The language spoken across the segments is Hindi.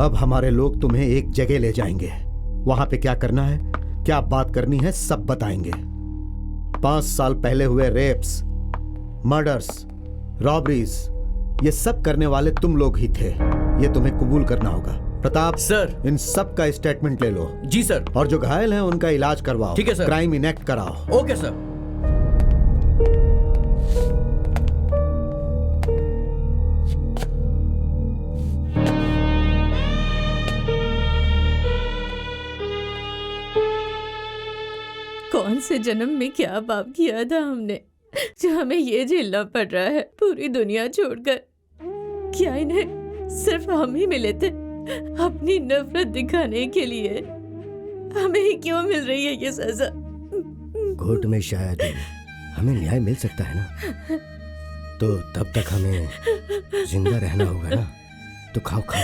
अब हमारे लोग तुम्हें एक जगह ले जाएंगे। वहां पे क्या करना है, क्या बात करनी है, सब बताएंगे। 5 साल पहले हुए रेप्स, मर्डर्स, रॉबरीज, ये सब करने वाले तुम लोग ही थे। ये तुम्हें कबूल करना होगा। प्रताप सर, इन सब का स्टेटमेंट ले लो। जी सर। और जो घायल हैं उनका इलाज करवाओ। ठीक है सर। क्राइम इनेक्ट कराओ। Okay sir. कौन से जन्म में क्या पाप किया था हमने जो हमें ये झेलना पड़ रहा है पूरी दुनिया छोड़कर। क्या इन्हें सिर्फ हम ही मिले थे अपनी नफरत दिखाने के लिए? हमें ही क्यों मिल रही है ये सजा? कोर्ट में शायद हमें न्याय मिल सकता है ना, तो तब तक हमें जिंदा रहना होगा ना। तो खाओ खाओ।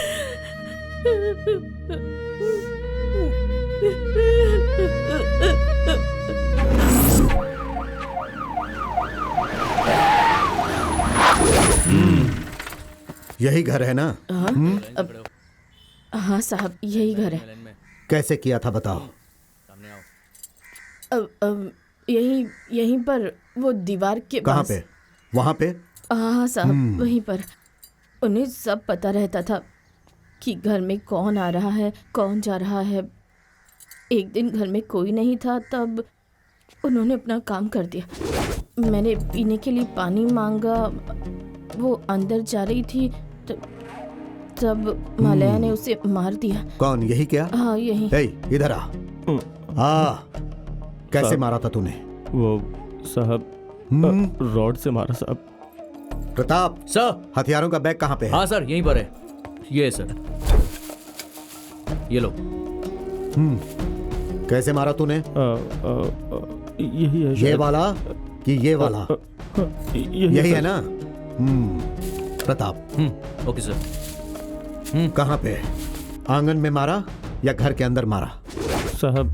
यही घर है ना? हाँ साहब, यही घर है। कैसे किया था बताओ। यहीं पर वो दीवार के कहाँ पास। पे? वहाँ पे? हाँ साहब, वहीं पर। उन्हें सब पता रहता था कि घर में कौन आ रहा है, कौन जा रहा है। एक दिन घर में कोई नहीं था, तब उन्होंने अपना काम कर दिया। मैंने पीने के लिए पानी मांगा, वो अंदर जा रही थी, तब मालया ने उसे मार दिया। कौन? यही क्या? हाँ यही। इधर आ। कैसे मारा था तूने? वो साहब रॉड से मारा साहब। प्रताप सर, हथियारों का बैग कहाँ पे है? हाँ सर, यहीं पर है। ये है सर, ये लो। कैसे मारा तूने? यही है। ये वाला कि ये वाला? यही है ना? प्रताप। Okay sir. कहाँ पे? आंगन में मारा या घर के अंदर मारा? साहब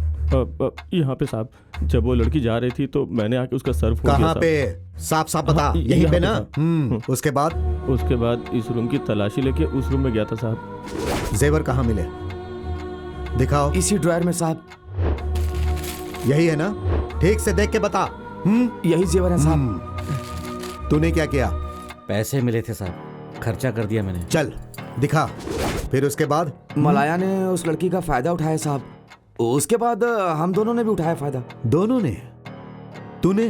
यहाँ पे साहब, जब वो लड़की जा रही थी तो मैंने आके उसका सर फोड़ दिया। कहाँ पे? साफ साफ बता। यहीं पे ना? उसके बाद? उसके बाद इस रूम की तलाशी लेके उस रूम में गया था साहब। जेवर कहाँ मिले? दिखाओ। इसी ड्रायर में साहब। यही है ना? ठीक से देख के बता। यही जेवर है साहब। तूने क्या किया? पैसे मिले थे साहब, खर्चा कर दिया मैंने। चल दिखा। फिर उसके बाद? मलाया ने उस लड़की का फायदा उठाया साहब। उसके बाद हम दोनों ने भी उठाया फायदा। दोनों ने? तूने?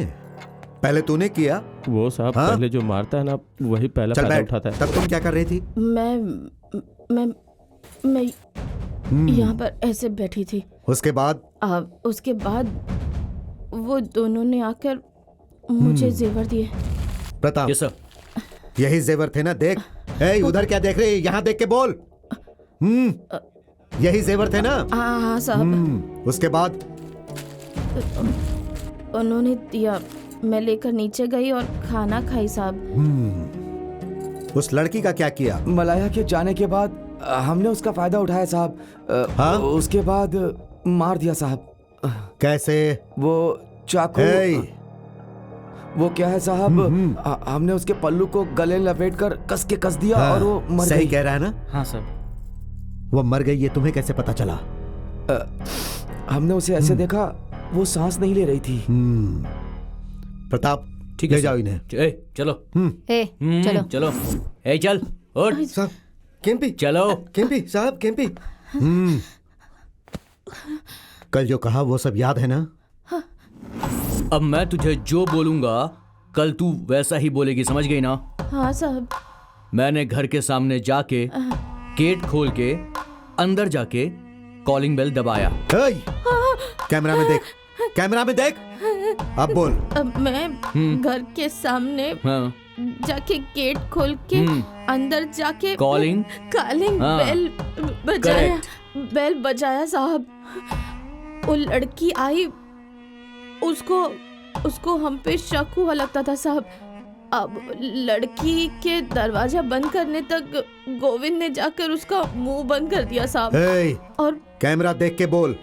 पहले तूने किया? वो साहब पहले जो मारता है ना, वही पहला फायदा उठाता है। तब तुम क्या कर रही थी? मैं यहाँ पर ऐसे बैठी थी। उसके बाद? उसके बाद वो दोनों ने आकर मुझे जेवर दिए। प्रताप। Yes sir. यही जेवर थे ना? देख। उधर क्या देख रही? यहाँ देख के बोल। यही जेवर थे ना? हाँ साहब। उसके बाद? उन्होंने दिया, मैं लेकर नीचे गई और खाना खाई साहब। उस लड़की का क्या किया? मलाया के जाने के बाद हमने उसका फायदा उठाया साहब। हाँ? उसके बाद मार दिया साहब। कैसे? वो चाकू। वो क्या है साहब, हमने उसके पल्लू को गले लपेट कर कस दिया। और वो मर गई। सही कह रहा है ना? हाँ सर। वो मर गई, ये तुम्हें कैसे पता चला? हमने उसे ऐसे देखा, वो सांस नहीं ले रही थी। प्रताप, ठीक है, ले जाओ इन्हें। चलो। चलो चलो। चल उठ साहब। केम्पी चलो। केम्पी साहब, केम्पी। कल जो कहा वो सब याद है ना? अब मैं तुझे जो बोलूंगा कल तू वैसा ही बोलेगी, समझ गई ना? हाँ साहब। मैंने घर के सामने जाके गेट खोल के अंदर जाके कॉलिंग बेल दबाया। कैमरा में देख, कैमरा में देख। अब बोल। मैं घर के सामने जाके गेट खोल के अंदर जाके कॉलिंग बेल बजाया साहब। वो लड़की आई, उसको हम पे शक हुआ लगता था साहब। अब लड़की के दरवाजा बंद करने तक गोविंद ने जाकर उसका मुंह बंद कर दिया साहब। और कैमरा देख के बोल।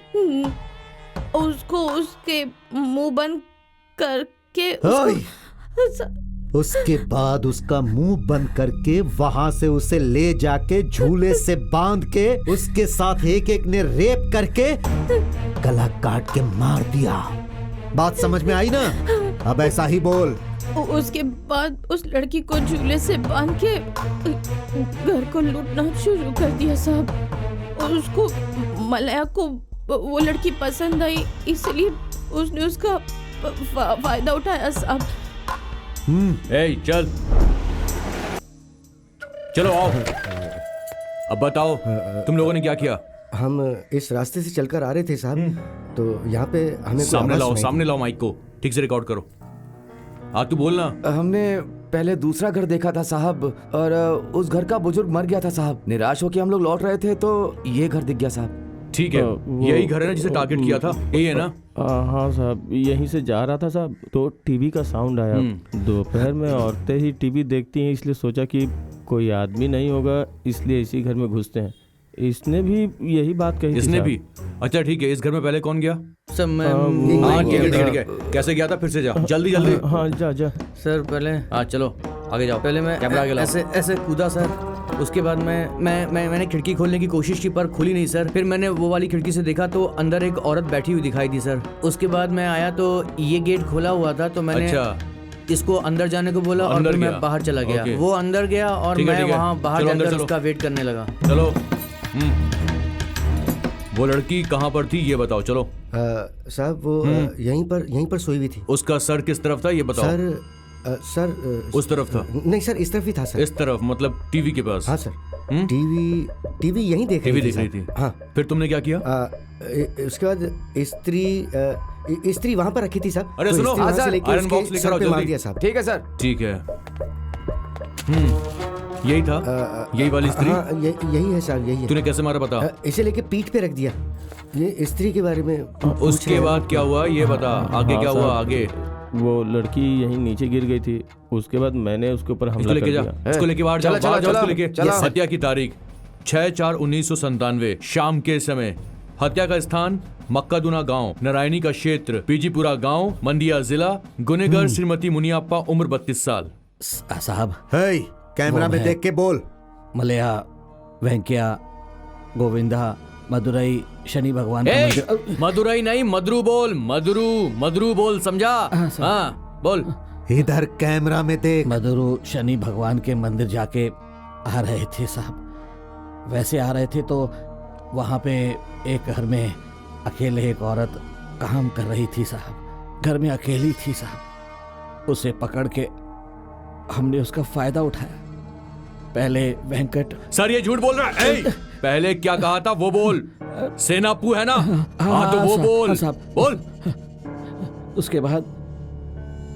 उसको उसके मुंह बंद करके उसके बाद उसका मुंह बंद करके वहां से उसे ले जाके झूले से बांध के उसके साथ एक एक ने रेप करके गला काट के मार दिया। बात समझ में आई ना? अब ऐसा ही बोल। उसके बाद उस लड़की को झूले से बांध के घर को लूटना शुरू कर दिया साहब। और उसको मलया को वो लड़की पसंद आई, इसलिए उसने उसका फायदा उठाया साहब। ए चल, चलो आओ। अब बताओ तुम लोगों ने क्या किया? हम इस रास्ते से चलकर आ रहे थे साहब, तो यहाँ पे हमें कोई सामने आवाज लाओ, सुनाई सामने लाओ माइक को, ठीक से रिकॉर्ड करो। हाँ तू बोलना। हमने पहले दूसरा घर देखा था साहब, और उस घर का बुजुर्ग मर गया था साहब। निराश होकर हम लोग लौट रहे थे तो ये घर दिख गया साहब। ठीक है, यही घर है ना जिसे टारगेट किया था? यही है ना? हाँ साहब, यहीं से जा रहा था साहब तो टीवी का साउंड आया। दोपहर में औरतें ही टीवी देखती हैं, इसलिए सोचा कि कोई आदमी नहीं होगा, इसलिए इसी घर में घुसते हैं। इसने भी यही बात कही थी इसने साहब। भी? अच्छा ठीक है, इस घर में पहले कौन गया? सर मैं हाँ ठीक है ठीक है। कैसे गया था? फिर से जा, जल्दी जल्दी। हाँ जा जा। सर पहले हाँ चलो आगे जाओ। पहले मैं कैमरा आगे लाओ। ऐसे ऐसे कूदा सर। उसके बाद मैंने खिड़की खोलने की कोशिश की पर खुली नहीं सर। फिर मैंने वो वाली खिड़की से देखा तो अंदर एक औरत बैठी हुई दिखाई दी सर। उसके बाद मैं आया तो ये गेट खोला हुआ था, तो मैंने अच्छा इसको अंदर जाने को बोला और अंदर फिर गया। मैं बाहर चला गया। ओके। वो अंदर गया और ठीक है, मैं ठीक है। वहाँ बाहर चलो अंदर जाकर चलो। उसका वेट करने लगा। चलो। वो लड़की कहाँ पर थी ये बताओ। चलो। साहब वो यहीं पर सोई हुई थी। उसका सर किस तरफ था ये बताओ। सर उस तरफ था? नहीं सर, इस तरफ ही था सर। इस तरफ मतलब टीवी के पास? हाँ सर, टीवी यहीं देख टीवी रही देख रही थी। हाँ। फिर तुमने क्या किया? उसके बाद स्त्री वहां पर रखी थी साहब। अरे तो सुनो, स्त्री वहां से लेके आयरन उसके बॉक्स लेकर सर आओ पे मार जल्दी। दिया साहब। ठीक है सर। ठीक है। यही था? यही वाली स्त्री? हाँ, यही है साहब, यही है। तूने कैसे मारा बता? इसे लेके पीठ पे रख दिया। ये स्त्री के बारे में उसके बाद क्या हुआ ये बता। आगे क्या हुआ? आगे वो लड़की यहीं नीचे गिर गई थी, उसके बाद मैंने उसके ऊपर इसको हमला कर लेके जा, दिया। इसको लेके बाहर जाओ, चला, बाहर जाओ, चला, इसको लेके। चला। हत्या की तारीख 6/4/1997 शाम के समय। हत्या का स्थान मक्कादुना गांव, नारायणी का क्षेत्र, पीजीपुरा गांव, मंडिया जिला। गुनेगर श्रीमती मुनियाप्पा, उम्र 32 साल। साहब हे, कैमरा में देख के बोल। मलया, वेंकैया, गोविंदा, मदुरई, शनि भगवान का मंदिर। मदुरई नहीं, मदरू बोल। मदरू बोल, समझा? हाँ बोल। इधर कैमरा में देख। मदुरु शनि भगवान के मंदिर जाके आ रहे थे साहब। वैसे आ रहे थे तो वहाँ पे एक घर में अकेले एक औरत काम कर रही थी साहब। घर में अकेली थी साहब। उसे पकड़ के हमने उसका फायदा उठाया। पहले वेंकट। सर ये झूठ बोल रहा है। ए, पहले क्या कहा था वो बोल। सेनापू है ना? हाँ तो वो बोल। बोल। उसके बाद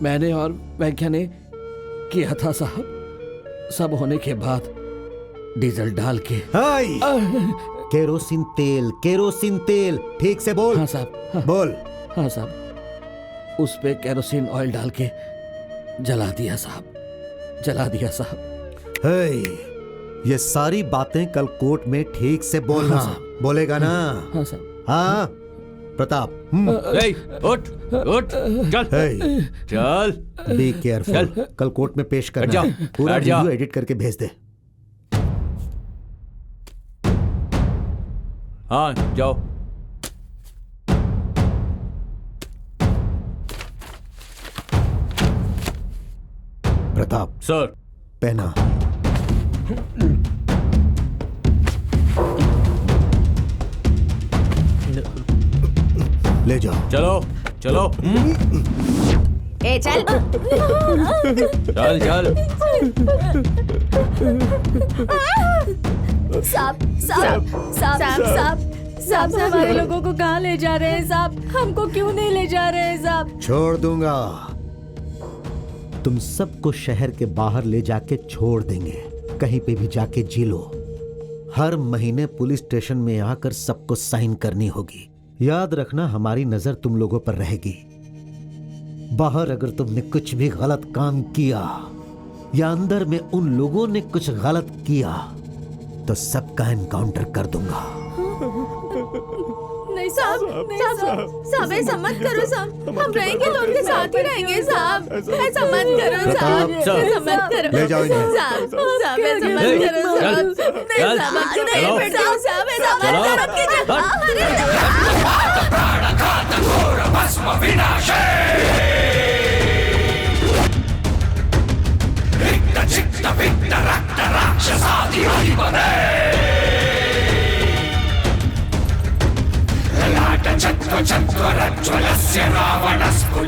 मैंने और वेंकैया ने किया था साहब। सब होने के बाद डीजल डाल के। हाय, केरोसिन तेल ठीक से बोल। हाँ साहब, हाँ, बोल। हाँ साहब, उस पे केरोसिन ऑयल डाल के जला दिया साहब। हे, ये सारी बातें कल कोर्ट में ठीक से बोलना। हाँ, साहब। बोलेगा ना? हाँ साहब। हाँ प्रताप। ए, उठ चल। हे, चल बी केयरफुल। चल। कल कोर्ट में पेश बैठ करना। जा, पूरा बैठ जा। वीडियो एडिट करके भेज दे। हाँ जाओ। प्रताप सर। पहना। ले जाओ। चलो। ए चल। चल। साहब हमारे लोगों को कहाँ ले जा रहे हैं साहब? हमको क्यों नहीं ले जा रहे हैं साहब? छोड़ दूंगा। तुम सबको शहर के बाहर ले जाके छोड़ देंगे। कहीं पे भी जाके जी लो। हर महीने पुलिस स्टेशन में आकर सबको साइन करनी होगी। याद रखना, हमारी नजर तुम लोगों पर रहेगी। बाहर अगर तुमने कुछ भी गलत काम किया या अंदर में उन लोगों ने कुछ गलत किया तो सबका एनकाउंटर कर दूंगा। साहब ऐसा मत करो साहब, हम रहेंगे तो उनके साथ ही रहेंगे साहब, ऐसा मत करो साहब, ऐसा मत करो, ले जाओ इन्हें। साहब ऐसा मत करो साहब, नहीं साहब नहीं बैठाओ साहब, ऐसा मत प्रताप ले आओ सबको।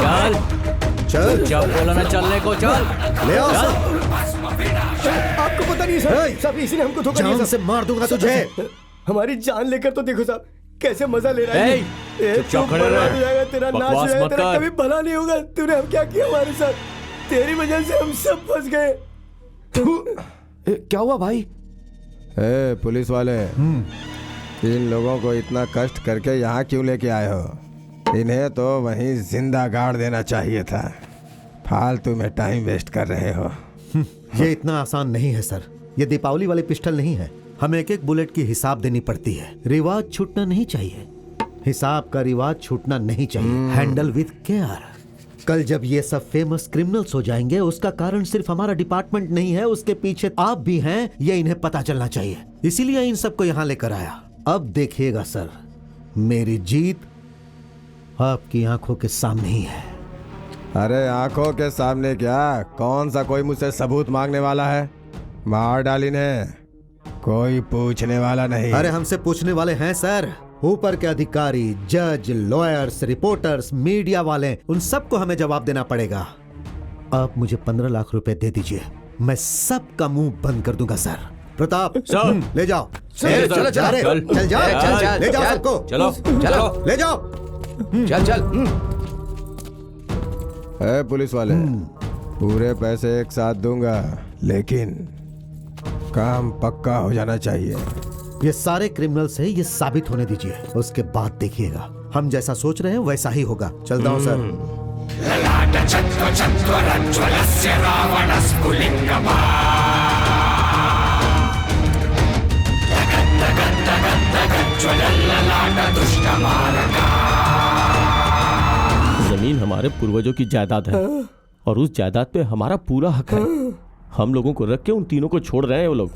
चल चल जब बोला ना चलने को, चल ले आओ सब। आपको पता नहीं सर, साहब इसी ने हमको धोखा दिया जान से साहब। मार दूंगा तुझे। हमारी जान लेकर तो देखो साहब कैसे मजा ले रहा है। चुपचाप खड़े रह, तेरा नाश हो बकवास जाएगा, मत तेरा कर। कभी भला नहीं होगा। तूने हम क्या किया हमारे साथ, तेरी वजह से हम सब फंस गए। क्या हुआ भाई? ए पुलिस वाले, इन लोगों को इतना कष्ट करके यहाँ क्यों लेके आए हो? इन्हें तो वहीं जिंदा गाड़ देना चाहिए था। फालतू में टाइम वेस्ट कर रहे हो। ये इतना आसान नहीं है सर, ये दीपावली वाली पिस्टल नहीं है। हमें एक एक बुलेट की हिसाब देनी पड़ती है। रिवाज छूटना नहीं चाहिए, हिसाब का रिवाज छूटना नहीं चाहिए। Handle with care. कल जब ये सब फेमस क्रिमिनल्स हो जाएंगे, उसका कारण सिर्फ हमारा डिपार्टमेंट नहीं है, उसके पीछे आप भी हैं, ये इन्हें पता चलना चाहिए। इसीलिए इन सबको यहाँ लेकर आया। अब देखिएगा सर, मेरी जीत आपकी आंखों के सामने ही है। अरे आंखों के सामने क्या, कौन सा कोई मुझसे सबूत मांगने वाला है? मार डाल इन्हें, कोई पूछने वाला नहीं। अरे हमसे पूछने वाले हैं सर, ऊपर के अधिकारी, जज, लॉयर्स, रिपोर्टर्स, मीडिया वाले, उन सबको हमें जवाब देना पड़ेगा। आप मुझे 15 लाख रुपए दे दीजिए, मैं सबका मुंह बंद कर दूंगा सर। प्रताप सर। ले जाओ। चल, चल चल, अरे, चल, चल जाओ, चल, चल, ले जाओ चल। सबको, चलो चलो ले जाओ। चल ए पुलिस वाले, पूरे पैसे एक साथ दूंगा, लेकिन काम पक्का हो जाना चाहिए। ये सारे क्रिमिनल से ये साबित होने दीजिए, उसके बाद देखिएगा हम जैसा सोच रहे हैं वैसा ही होगा। चलता हूँ सर। जमीन हमारे पूर्वजों की जायदाद है और उस जायदाद पे हमारा पूरा हक है। हम लोगों को रख के उन तीनों को छोड़ रहे हैं वो लोग।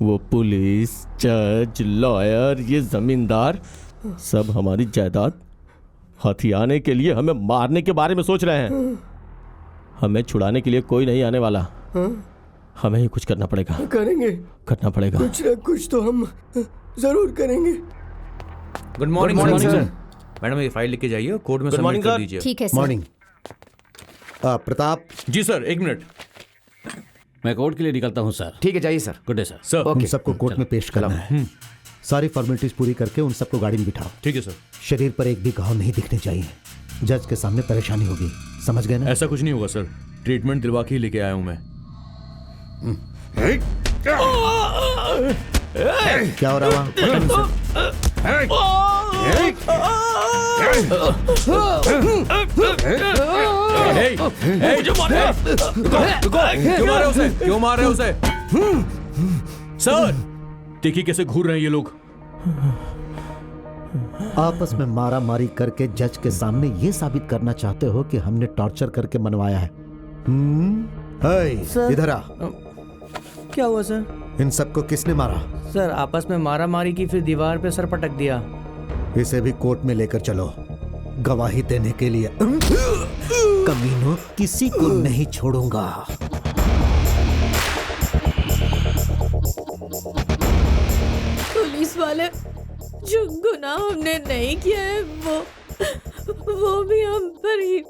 वो पुलिस, जज, लॉयर, ये जमींदार सब हमारी जायदाद हथियाने के लिए हमें मारने के बारे में सोच रहे हैं। हमें छुड़ाने के लिए कोई नहीं आने वाला। हमें ही कुछ करना पड़ेगा। करना पड़ेगा। कुछ न कुछ तो हम जरूर करेंगे। Good morning morning, sir. Madam ये फाइल लेके जाइए, कोर्ट में Good सबमिट morning, कर sir. दीजिए। ठीक है सर। मॉर्निंग। प्रताप, जी सर, एक मिनट। मैं कोर्ट के लिए निकलता हूँ सर। ठीक है, जाइए sir. Good day sir. Sir उन सबको कोर्ट में पेश करना है। सारी फॉर्मेलिटीज पूरी करके उन सबको गाड़ी में बिठाओ। ठीक है सर। शरीर पर एक भी घाव नहीं दिखने चाहिए, जज के सामने परेशानी होगी, समझ गए ना? ऐसा कुछ नहीं होगा सर, ट्रीटमेंट दिलवा के ही लेके आया हूँ मैं। क्या हो रहा वहाँ? क्यों मार रहे हो उसे? क्यों मार रहे हो उसे? सर देखिए कैसे घूर रहे हैं ये लोग। आपस में मारा मारी करके जज के सामने ये साबित करना चाहते हो कि हमने टॉर्चर करके मनवाया है? इधर आ। क्या हुआ सर? इन सबको किसने मारा? सर आपस में मारा मारी की, फिर दीवार पे सर पटक दिया। इसे भी कोर्ट में लेकर चलो गवाही देने के लिए। कमीनों, किसी को नहीं छोड़ूंगा। पुलिस वाले, जो गुनाह हमने नहीं किया है वो भी हम पर ही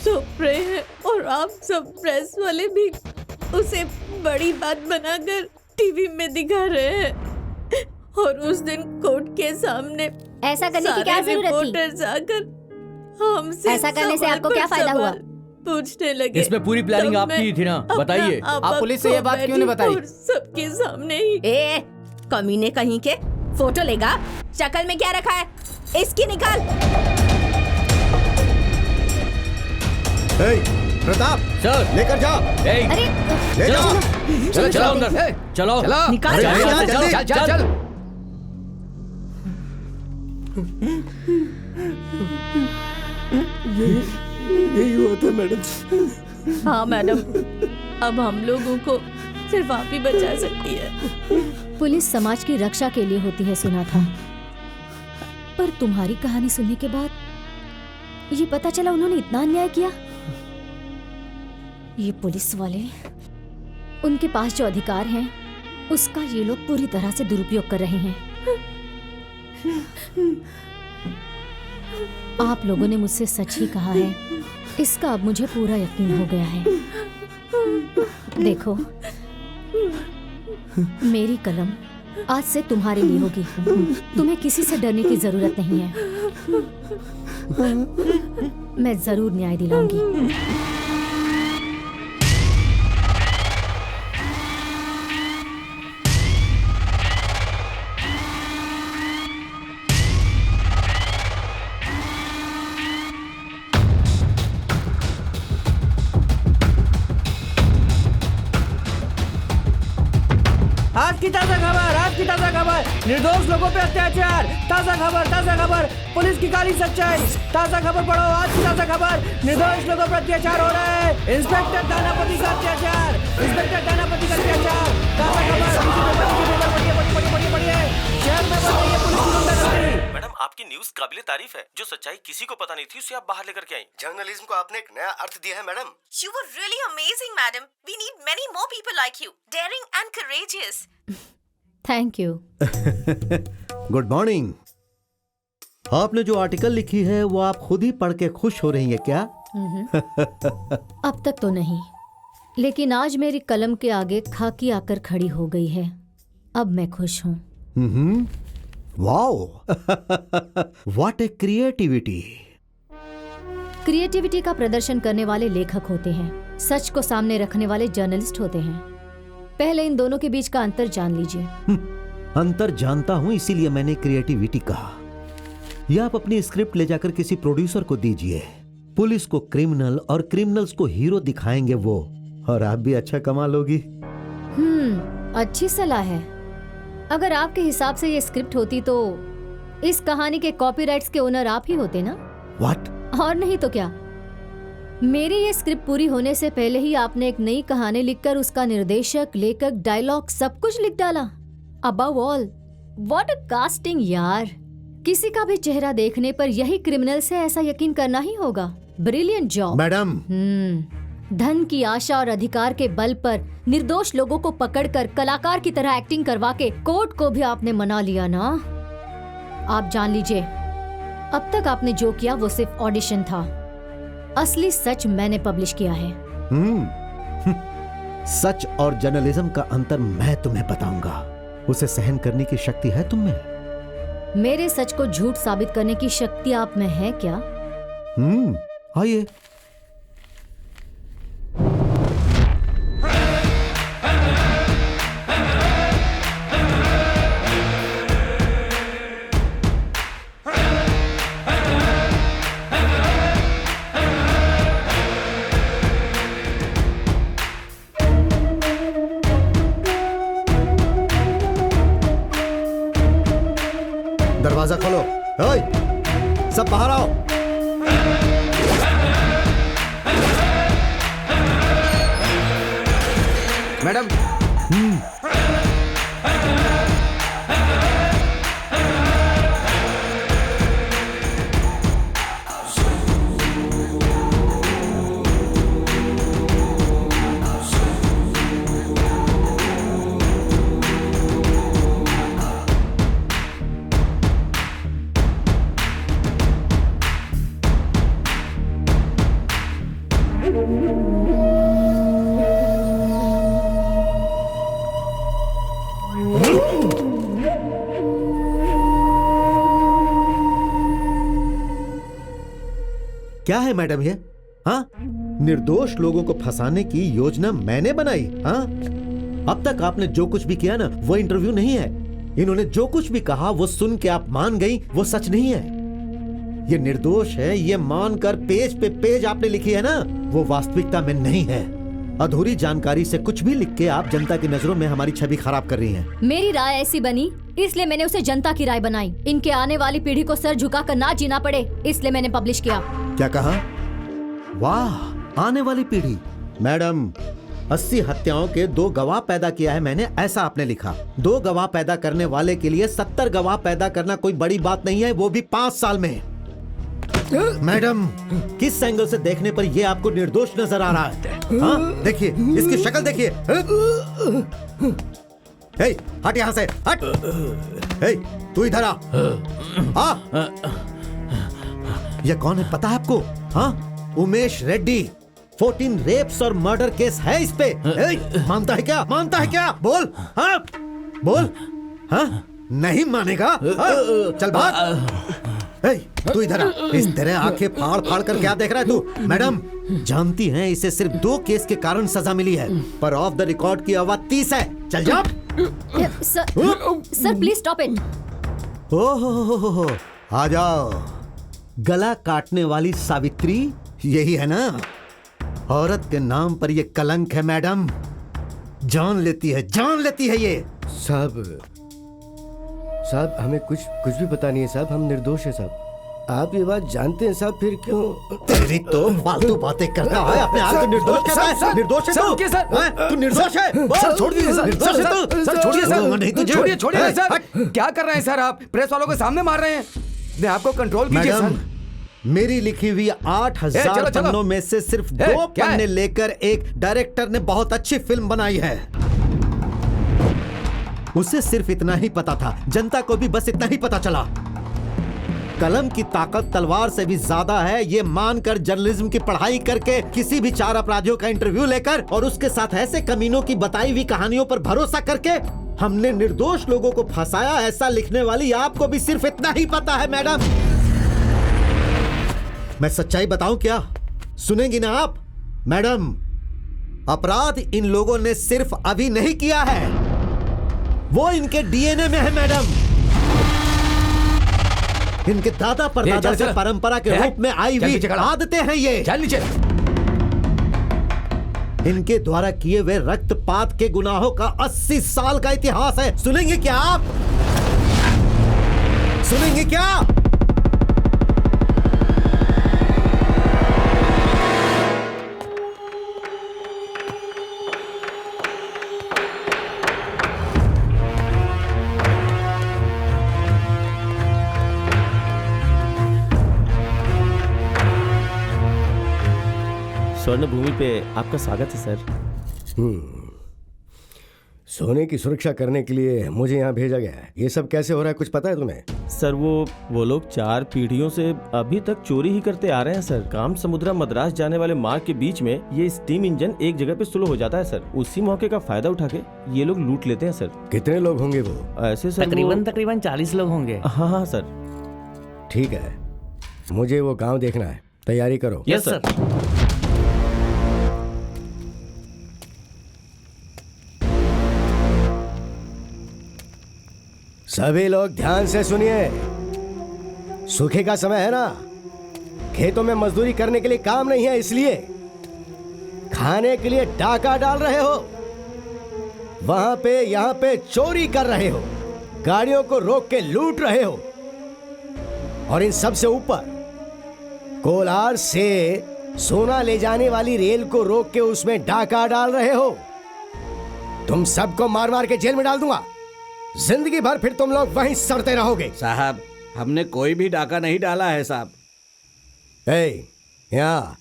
थोप रहे हैं, और आप सब प्रेस वाले भी उसे बड़ी बात बनाकर टीवी में दिखा रहे हैं। और उस दिन कोर्ट के सामने ऐसा करने की क्या जरूरत थी? रिपोर्टर्स आकर हमसे ऐसा करने से आपको क्या फायदा हुआ? पूछने लगे। इसमें पूरी प्लानिंग आपकी ही थी ना, बताइए। आप पुलिस से ये बात क्यों नहीं बताई? सबके सामने ही। कमीने कहीं के, फोटो लेगा? शक्ल में क्या रखा है? इसकी निकाल। प्रताप सर लेकर जा। अरे ले जाओ। चलो चलो अंदर चलो चलो निकाल अरे, यहाँ जल्दी। चल चल चल यही हुआ था मैडम। हाँ मैडम, अब हम लोगों को सिर्फ आप ही बचा सकती है। पुलिस समाज की रक्षा के लिए होती है सुना था, पर तुम्हारी कहानी सुनने के बाद ये पता चला उन्होंने इतना अन्याय किया। ये पुलिस वाले, उनके पास जो अधिकार हैं उसका ये लोग पूरी तरह से दुरुपयोग कर रहे हैं। आप लोगों ने मुझसे सच ही कहा है, इसका अब मुझे पूरा यकीन हो गया है। देखो, मेरी कलम आज से तुम्हारे लिए होगी। तुम्हें किसी से डरने की जरूरत नहीं है। मैं जरूर न्याय दिलाऊंगी। आज की ताजा खबर, आज की ताजा खबर, निर्दोष लोगों पे अत्याचार। ताजा खबर, पुलिस की काली सच्चाई। ताजा खबर पढ़ो, आज की ताजा खबर, निर्दोष लोगों पर अत्याचार हो रहा है। इंस्पेक्टर दानापति का अत्याचार, इंस्पेक्टर दानापति का अत्याचार। ताजा खबर, पढ़िए। शहर में बढ़ रही है पुलिस की गुंडागर्दी। मैडम, आपकी न्यूज़ काबिले तारीफ है। जो सच्चाई किसी को पता नहीं थी उसे आप बाहर लेकर के आई। जर्नलिज्म को आपने एक नया अर्थ दिया है madam. You were really amazing, madam. We need many more people like you, daring and courageous. Thank you. Good morning. आपने जो आर्टिकल लिखी है वो आप खुद ही पढ़ के खुश हो रही हैं क्या? अब तक तो नहीं, लेकिन आज मेरी कलम के आगे खाकी आकर खड़ी हो गई है। अब मैं खुश हूँ। Wow, what A creativity. Creativity का प्रदर्शन करने वाले लेखक होते हैं, सच को सामने रखने वाले जर्नलिस्ट होते हैं। पहले इन दोनों के बीच का अंतर जान लीजिए। अंतर जानता हूं, इसीलिए मैंने क्रिएटिविटी कहा। यह आप अपनी स्क्रिप्ट ले जाकर किसी प्रोड्यूसर को दीजिए। पुलिस को क्रिमिनल और क्रिमिनल्स को हीरो दिखाएंगे वो, और आप भी अच्छा कमा लोगी। अच्छी सलाह है। अगर आपके हिसाब से ये स्क्रिप्ट होती तो इस कहानी के कॉपीराइट्स के ओनर आप ही होते ना? व्हाट? और नहीं तो क्या। मेरी ये स्क्रिप्ट पूरी होने से पहले ही आपने एक नई कहानी लिखकर उसका निर्देशक, लेखक, डायलॉग सब कुछ लिख डाला। Above all, what a casting यार। किसी का भी चेहरा देखने पर यही क्रिमिनल से ऐसा यकीन करना ही होगा। Brilliant job madam. धन की आशा और अधिकार के बल पर निर्दोष लोगों को पकड़कर कलाकार की तरह एक्टिंग करवा के कोर्ट को भी आपने मना लिया ना। आप जान लीजिए, अब तक आपने जो किया वो सिर्फ ऑडिशन था। असली सच मैंने पब्लिश किया है। सच और जर्नलिज्म का अंतर मैं तुम्हें बताऊंगा। उसे सहन करने की शक्ति है तुम में। मेरे सच को झूठ साबित करने की शक्ति आप में है क्या? आइए। दरवाजा खोलो। ओए, सब बाहर आओ। मैडम। क्या है मैडम ये? हाँ, निर्दोष लोगों को फंसाने की योजना मैंने बनाई। हाँ, अब तक आपने जो कुछ भी किया ना, वो इंटरव्यू नहीं है। इन्होंने जो कुछ भी कहा वो सुन के आप मान गई, वो सच नहीं है। ये निर्दोष है, ये मानकर पेज पे पेज आपने लिखी है ना, वो वास्तविकता में नहीं है। अधूरी जानकारी से कुछ भी लिख के आप जनता की नजरों में हमारी छवि खराब कर रही हैं। मेरी राय ऐसी बनी, इसलिए मैंने उसे जनता की राय बनाई। इनके आने वाली पीढ़ी को सर झुकाकर ना जीना पड़े, इसलिए मैंने पब्लिश किया। क्या कहा? वाह, आने वाली पीढ़ी। मैडम, 80 हत्याओं के 2 गवाह पैदा किया है मैंने, ऐसा आपने लिखा। 2 गवाह पैदा करने वाले के लिए 70 गवाह पैदा करना कोई बड़ी बात नहीं है, वो भी 5 साल में। मैडम, किस एंगल से देखने पर ये आपको निर्दोष नजर आ रहा है? हाँ, देखिए, इसकी शक्ल देखिए। हे, हट यहाँ से, हट। हे, तू इधर आ। ये कौन है पता है आपको? हाँ, उमेश रेड्डी। 14 रेप्स और मर्डर केस है इस पे। मानता है क्या? मानता है क्या? बोल। हाँ, बोल। हाँ, नहीं मानेगा? हाँ? चल भाग। तू इधर आ। इस तरह आंखें फाड़ फाड़ कर क्या देख रहा है तू? मैडम, जानती हैं इसे सिर्फ 2 केस के कारण सजा मिली है, पर ऑफ द रिकॉर्ड की आवाज 30 है। चल जा। Sir please stop it. ओहो, आ जाओ। गला काटने वाली सावित्री यही है ना? औरत के नाम पर ये कलंक है मैडम। जान लेती है ये। साहब हमें कुछ भी पता नहीं है साहब, हम निर्दोष है साहब। आप ये बात जानते हैं साहब, फिर क्यों? तेरी तो फालतू बातें करता है, अपने आप को निर्दोष कहता है। निर्दोष है तू? तू निर्दोष है? सर छोड़ दीजिए सर। सर छोड़िए सर। नहीं तुझे। छोड़िए सर। क्या कर रहे हैं सर आप? प्रेस वालों के सामने मार रहे हैं। अपने आप को कंट्रोल कीजिए सर। मेरी लिखी हुई 8000 पन्नों में से सिर्फ 2 पन्ने लेकर एक डायरेक्टर ने बहुत अच्छी फिल्म बनाई है। उसे सिर्फ इतना ही पता था, जनता को भी बस इतना ही पता चला। कलम की ताकत तलवार से भी ज्यादा है, ये मानकर जर्नलिज्म की पढ़ाई करके किसी भी 4 अपराधियों का इंटरव्यू लेकर और उसके साथ ऐसे कमीनों की बताई हुई कहानियों पर भरोसा करके हमने निर्दोष लोगों को फंसाया, ऐसा लिखने वाली आपको भी सिर्फ इतना ही पता है मैडम। मैं सच्चाई बताऊं क्या? सुनेंगी ना आप? मैडम, अपराध इन लोगों ने सिर्फ अभी नहीं किया है, वो इनके डीएनए में है मैडम। इनके दादा परदादा से परंपरा के रूप में आई हुई आदतें हैं ये। चल नीचे। इनके द्वारा किए हुए रक्तपात के गुनाहों का 80 साल का इतिहास है। सुनेंगे क्या आप? सुनेंगे क्या? स्वर्ण भूमि पे आपका स्वागत है सर। सोने की सुरक्षा करने के लिए मुझे यहाँ भेजा गया है। ये सब कैसे हो रहा है, कुछ पता है तुम्हें? सर वो लोग 4 पीढ़ियों से अभी तक चोरी ही करते आ रहे हैं सर। काम समुद्रा मद्रास जाने वाले मार्ग के बीच में ये स्टीम इंजन एक जगह पे स्लो हो जाता है सर। उसी मौके का फायदा उठा के ये लोग लूट लेते हैं सर। कितने लोग होंगे वो? ऐसे सर तकरीबन 40 लोग होंगे। हाँ सर। ठीक है, मुझे वो गाँव देखना है, तैयारी करो। Yes sir. सभी लोग ध्यान से सुनिए। सूखे का समय है ना, खेतों में मजदूरी करने के लिए काम नहीं है, इसलिए खाने के लिए डाका डाल रहे हो, वहां पे यहां पे चोरी कर रहे हो, गाड़ियों को रोक के लूट रहे हो, और इन सब से ऊपर कोलार से सोना ले जाने वाली रेल को रोक के उसमें डाका डाल रहे हो। तुम सबको मार मार के जेल में डाल दूंगा। जिंदगी भर फिर तुम लोग वहीं सड़ते रहोगे। साहब, हमने कोई भी डाका नहीं डाला है साहब। यहाँ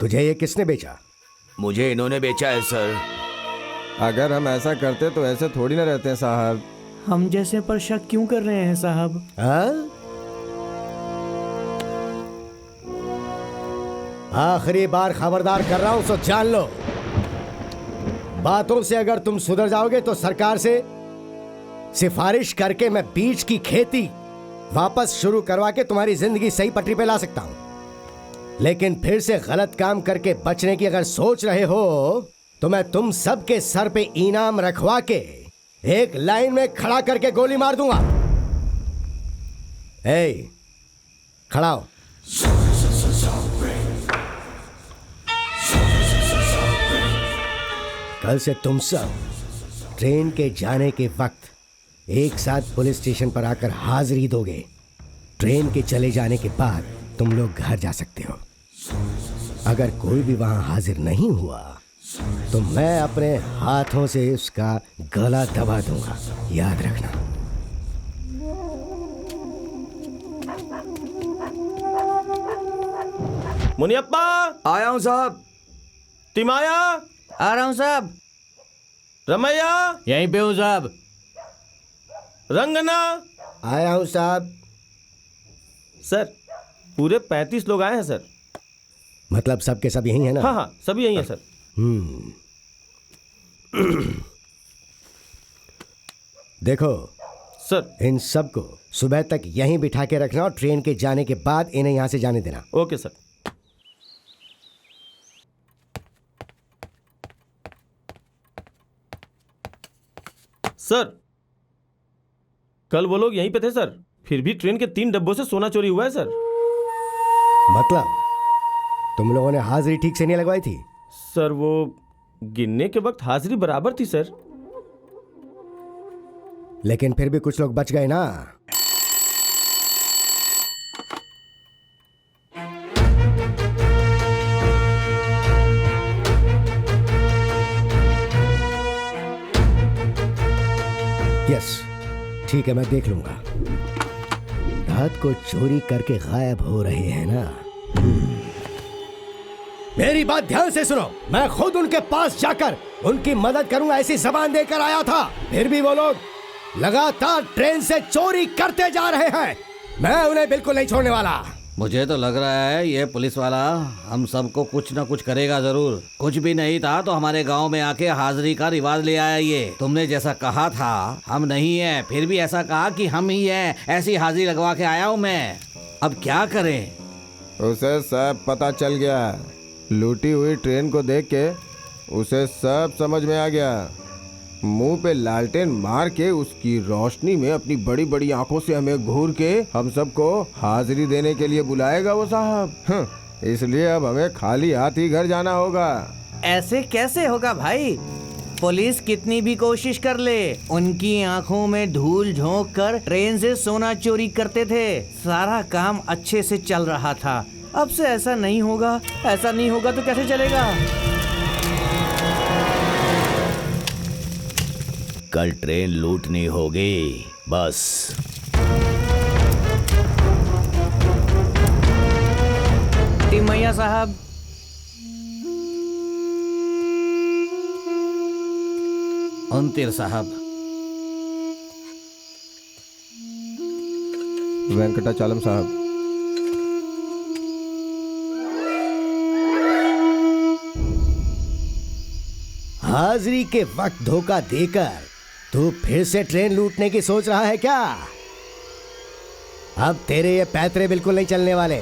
तुझे ये किसने बेचा? मुझे इन्होंने बेचा है सर। अगर हम ऐसा करते तो ऐसे थोड़ी ना रहते हैं साहब। हम जैसे पर शक क्यों कर रहे हैं साहब? आखिरी बार खबरदार कर रहा हूं, सो जान लो, बातों से अगर तुम सुधर जाओगे तो सरकार से सिफारिश करके मैं बीज की खेती वापस शुरू करवा के तुम्हारी जिंदगी सही पटरी पे ला सकता हूं। लेकिन फिर से गलत काम करके बचने की अगर सोच रहे हो तो मैं तुम सबके सर पे इनाम रखवा के एक लाइन में खड़ा करके गोली मार दूंगा। ए, खड़ा हो। कल से तुम सब ट्रेन के जाने के वक्त एक साथ पुलिस स्टेशन पर आकर हाजिरी दोगे। ट्रेन के चले जाने के बाद तुम लोग घर जा सकते हो। अगर कोई भी वहां हाजिर नहीं हुआ तो मैं अपने हाथों से उसका गला दबा दूंगा, याद रखना। मुनियप्पा, आया हूँ साहब। तिमाया, आ रहा हूँ साहब। रमैया, यहीं पे हूँ साहब। रंगना, आया हूँ साहब। सर पूरे 35 लोग आए हैं सर। मतलब सब के सब यही है ना? हाँ हाँ, सभी यही है सर। देखो सर, इन सबको सुबह तक यहीं बिठा के रखना और ट्रेन के जाने के बाद इन्हें यहां से जाने देना। Okay sir. सर कल वो लोग यहीं पे थे सर, फिर भी ट्रेन के 3 डब्बों से सोना चोरी हुआ है सर। मतलब तुम लोगों ने हाजिरी ठीक से नहीं लगवाई थी? सर वो गिनने के वक्त हाजिरी बराबर थी सर। लेकिन फिर भी कुछ लोग बच गए ना। यस, ठीक है, मैं देख लूंगा। रात को चोरी करके गायब हो रहे हैं ना। मेरी बात ध्यान से सुनो। मैं खुद उनके पास जाकर उनकी मदद करूंगा ऐसी जबान देकर आया था, फिर भी वो लोग लगातार ट्रेन से चोरी करते जा रहे हैं। मैं उन्हें बिल्कुल नहीं छोड़ने वाला। मुझे तो लग रहा है ये पुलिस वाला हम सबको कुछ न कुछ करेगा जरूर। कुछ भी नहीं था तो हमारे गांव में आके हाजिरी का रिवाज ले आया ये। तुमने जैसा कहा था हम नहीं है, फिर भी ऐसा कहा कि हम ही हैं, ऐसी हाजिरी लगवा के आया हूँ मैं। अब क्या करें? उसे सब पता चल गया। लूटी हुई ट्रेन को देख के उसे सब समझ में आ गया। मुंह पे लालटेन मार के उसकी रोशनी में अपनी बड़ी बड़ी आंखों से हमें घूर के हम सबको हाजिरी देने के लिए बुलाएगा वो साहब। इसलिए अब हमें खाली हाथ ही घर जाना होगा। ऐसे कैसे होगा भाई? पुलिस कितनी भी कोशिश कर ले, उनकी आंखों में धूल झोंक कर ट्रेन से सोना चोरी करते थे। सारा काम अच्छे से चल रहा था। अब से ऐसा नहीं होगा। ऐसा नहीं होगा तो कैसे चलेगा? कल ट्रेन लूटनी होगी बस। तिमैया साहब, अंतिर साहब, वेंकटाचलम साहब, हाजिरी के वक्त धोखा देकर तू फिर से ट्रेन लूटने की सोच रहा है क्या? अब तेरे ये पैतरे बिल्कुल नहीं चलने वाले।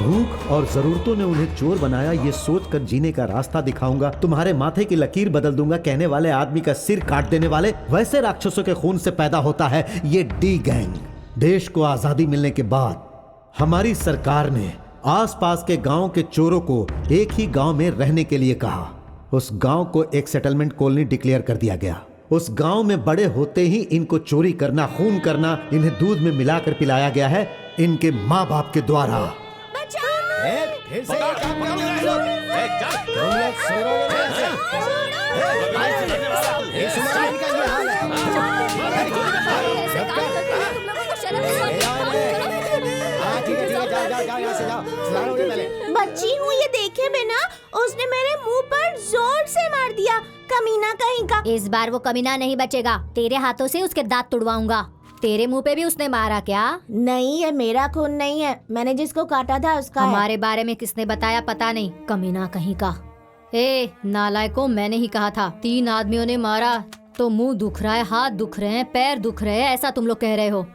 भूख और जरूरतों ने उन्हें चोर बनाया, ये सोचकर जीने का रास्ता दिखाऊंगा। तुम्हारे माथे की लकीर बदल दूंगा। कहने वाले आदमी का सिर काट देने वाले वैसे राक्षसों के खून से पैदा होता है ये डी गैंग। देश को आजादी मिलने के बाद हमारी सरकार ने आसपास के गांव के चोरों को एक ही गांव में रहने के लिए कहा। उस गांव को एक सेटलमेंट कॉलोनी डिक्लेयर कर दिया गया। उस गांव में बड़े होते ही इनको चोरी करना, खून करना, इन्हें दूध में मिलाकर पिलाया गया है इनके माँ बाप के द्वारा। फिर से ये काम कर रहे हो? तुम लोग सोरोगे कैसे? इस उम्र का ये हाल है। ठीक है, जाओ यहाँ से जाओ। सुधारोगे पहले। बच्ची हूँ, ये देखे बिना उसने मेरे मुंह पर जोर से मार दिया। कमीना कहीं का। इस बार वो कमीना नहीं बचेगा। तेरे हाथों से उसके दांत तुड़वाऊंगा। तेरे मुंह पे भी उसने मारा क्या? नहीं, ये मेरा खून नहीं है। मैंने जिसको काटा था उसका हमारे बारे में किसने बताया पता नहीं। कमीना कहीं का। ए नालायकों, मैंने ही कहा था। 3 आदमियों ने मारा तो मुंह दुख रहा है, हाथ दुख रहे हैं, पैर दुख रहे हैं, ऐसा तुम लोग कह रहे हो।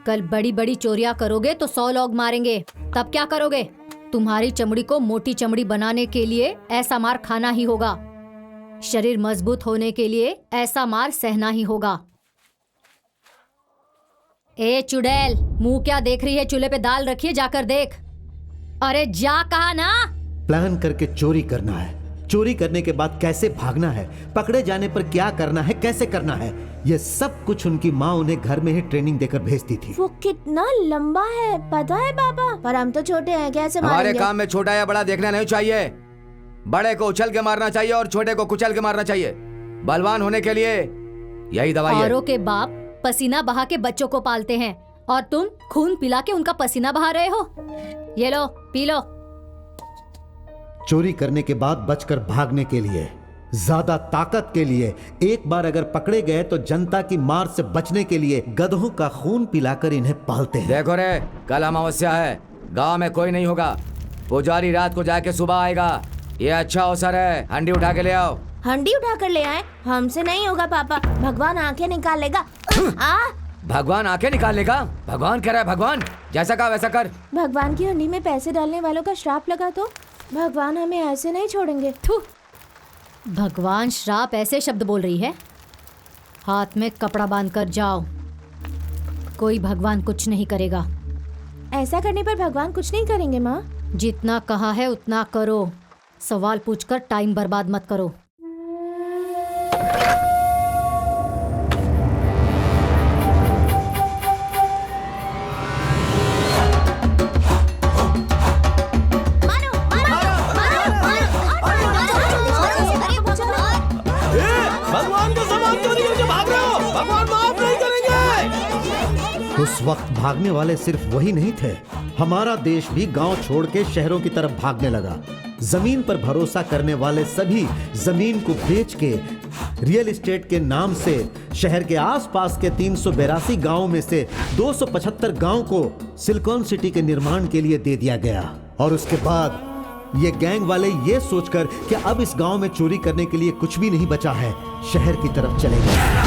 कल बड़ी बड़ी चोरियां करोगे तो 100 लोग मारेंगे, तब क्या करोगे? तुम्हारी चमड़ी को मोटी चमड़ी बनाने के लिए ऐसा मार खाना ही होगा। शरीर मजबूत होने के लिए ऐसा मार सहना ही होगा। ए चुड़ैल, मुंह क्या देख रही है? चूल्हे पे दाल रखी है, जाकर देख। अरे जा, कहा ना। प्लान करके चोरी करना है, चोरी करने के बाद कैसे भागना है, पकड़े जाने पर क्या करना है, कैसे करना है, ये सब कुछ उनकी माँ उन्हें घर में ही ट्रेनिंग देकर भेजती थी। वो कितना लंबा है पता है पापा? पर हम तो छोटे हैं, कैसे हमारे मारेंगे? काम में छोटा या बड़ा देखना नहीं चाहिए। बड़े को उछल के मारना चाहिए और छोटे को कुचल के मारना चाहिए। बलवान होने के लिए यही दवाई है। औरों के बाप पसीना बहा के बच्चों को पालते हैं और तुम खून पिला के उनका पसीना बहा रहे हो। ये लो, पी लो। चोरी करने के बाद बचकर भागने के लिए, ज्यादा ताकत के लिए, एक बार अगर पकड़े गए तो जनता की मार से बचने के लिए गधों का खून पिलाकर इन्हें पालते हैं। देखो रे, कल अमावस्या है, गांव में कोई नहीं होगा। पुजारी रात को जाके सुबह आएगा। ये अच्छा अवसर है, हंडी उठा के ले आओ। हंडी उठा कर ले आए? हमसे नहीं होगा पापा, भगवान आंखें निकाल लेगा। भगवान आंखें निकाल लेगा? भगवान कह रहा है भगवान, जैसा कहा वैसा कर। भगवान की हंडी में पैसे डालने वालों का श्राप लगा तो भगवान हमें ऐसे नहीं छोड़ेंगे। थू, भगवान श्राप ऐसे शब्द बोल रही है? हाथ में कपड़ा बांध कर जाओ, कोई भगवान कुछ नहीं करेगा। ऐसा करने पर भगवान कुछ नहीं करेंगे माँ? जितना कहा है उतना करो, सवाल पूछकर टाइम बर्बाद मत करो। भगवान का सामान चोरी करके भाग रहे हो, भगवान माफ नहीं करेंगे। उस वक्त भागने वाले सिर्फ वही नहीं थे, हमारा देश भी गांव छोड़ के शहरों की तरफ भागने लगा। जमीन पर भरोसा करने वाले सभी जमीन को बेच के रियल एस्टेट के नाम से शहर के आसपास के 382 गांवों में से 275 गांव को सिलिकॉन सिटी के निर्माण के लिए दे दिया गया। और उसके बाद ये गैंग वाले ये सोचकर कि अब इस गांव में चोरी करने के लिए कुछ भी नहीं बचा है, शहर की तरफ चले गए।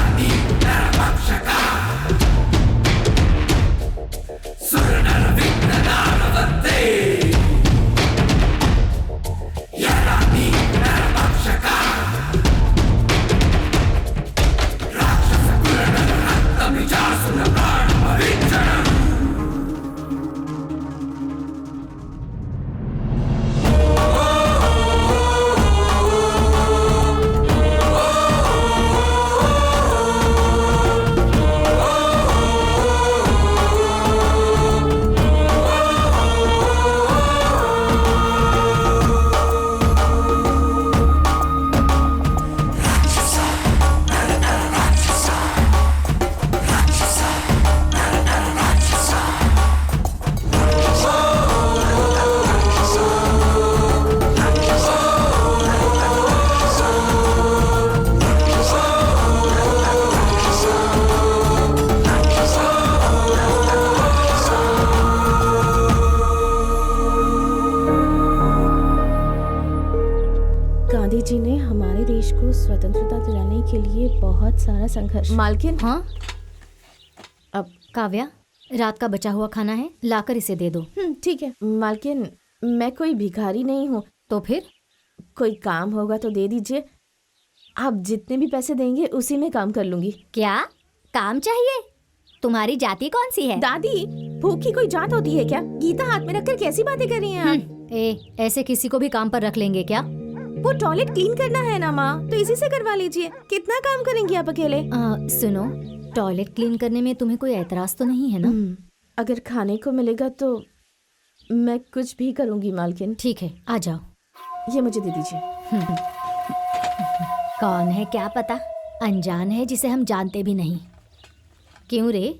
गांधी जी ने हमारे देश को स्वतंत्रता दिलाने के लिए बहुत सारा संघर्ष। मालकिन, हाँ अब काव्या, रात का बचा हुआ खाना है, लाकर इसे दे दो। ठीक है मालकिन, मैं कोई भिखारी नहीं हूँ। तो फिर कोई काम होगा तो दे दीजिए, आप जितने भी पैसे देंगे उसी में काम कर लूंगी। क्या काम चाहिए? तुम्हारी जाति कौन सी है? दादी, भूख की कोई जात होती है क्या? गीता हाथ में रखकर कैसी बातें कर रही हैं आप? ऐसे किसी को भी काम पर रख लेंगे क्या? वो टॉयलेट क्लीन करना है ना माँ, तो इसी से करवा लीजिए। कितना काम करेंगी आप अकेले? सुनो, टॉयलेट क्लीन करने में तुम्हें कोई एतराज तो नहीं है ना? अगर खाने को मिलेगा तो मैं कुछ भी करूंगी मालकिन। ठीक है, आ जाओ। ये मुझे दे दीजिए। कौन है क्या पता, अनजान है जिसे हम जानते भी नहीं। क्यों रे,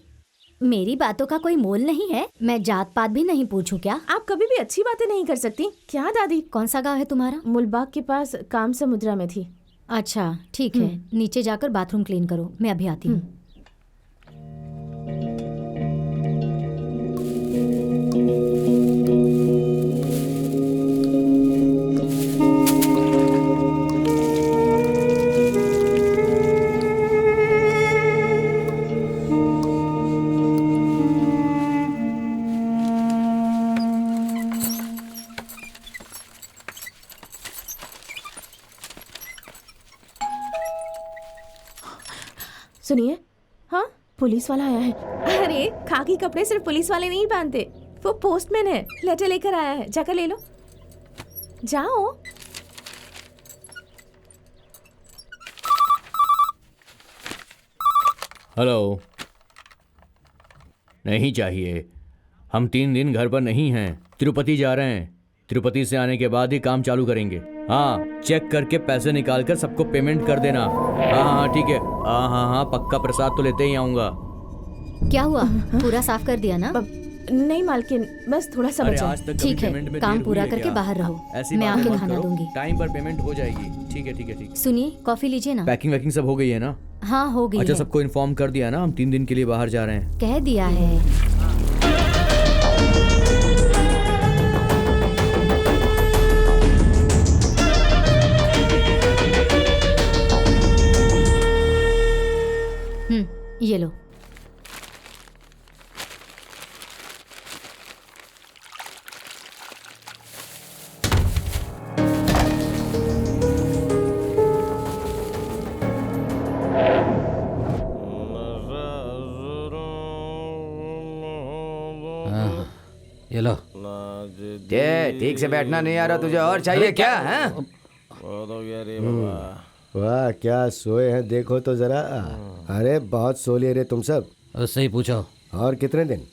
मेरी बातों का कोई मोल नहीं है? मैं जात पात भी नहीं पूछूं क्या? आप कभी भी अच्छी बातें नहीं कर सकती क्या दादी? कौन सा गांव है तुम्हारा? मुलबाग के पास काम समुद्रा में थी। अच्छा ठीक है, नीचे जाकर बाथरूम क्लीन करो, मैं अभी आती हूँ। सुनिए, हाँ पुलिस वाला आया है। अरे खाकी कपड़े सिर्फ पुलिस वाले नहीं पहनते, वो पोस्टमैन है, लेटर लेकर आया है, जाकर ले लो, जाओ। हेलो, नहीं चाहिए, हम 3 दिन घर पर नहीं हैं, तिरुपति जा रहे हैं। तिरुपति से आने के बाद ही काम चालू करेंगे। हाँ, चेक करके पैसे निकाल कर सबको पेमेंट कर देना। हाँ हाँ ठीक है, हाँ, पक्का, प्रसाद तो लेते ही आऊँगा। क्या हुआ, पूरा साफ कर दिया ना? नहीं मालकिन, बस थोड़ा सा बचा। ठीक है, काम पूरा करके बाहर रहो, मैं आके खाना दूंगी। टाइम पर पेमेंट हो जाएगी। ठीक है ठीक है ठीक है। सुनिए, कॉफी लीजिए ना। पैकिंग सब हो गई है ना? हाँ हो गई अच्छा, है। सबको इन्फॉर्म कर दिया ना, हम 3 दिन के लिए बाहर जा रहे हैं। कह दिया है। ये लो। ये लो। ये ठीक से बैठना नहीं आ रहा तुझे, और चाहिए क्या है? वाह क्या सोए हैं, देखो तो जरा। अरे बहुत सो लिए रे तुम सब। उससे ही पूछो। और कितने दिन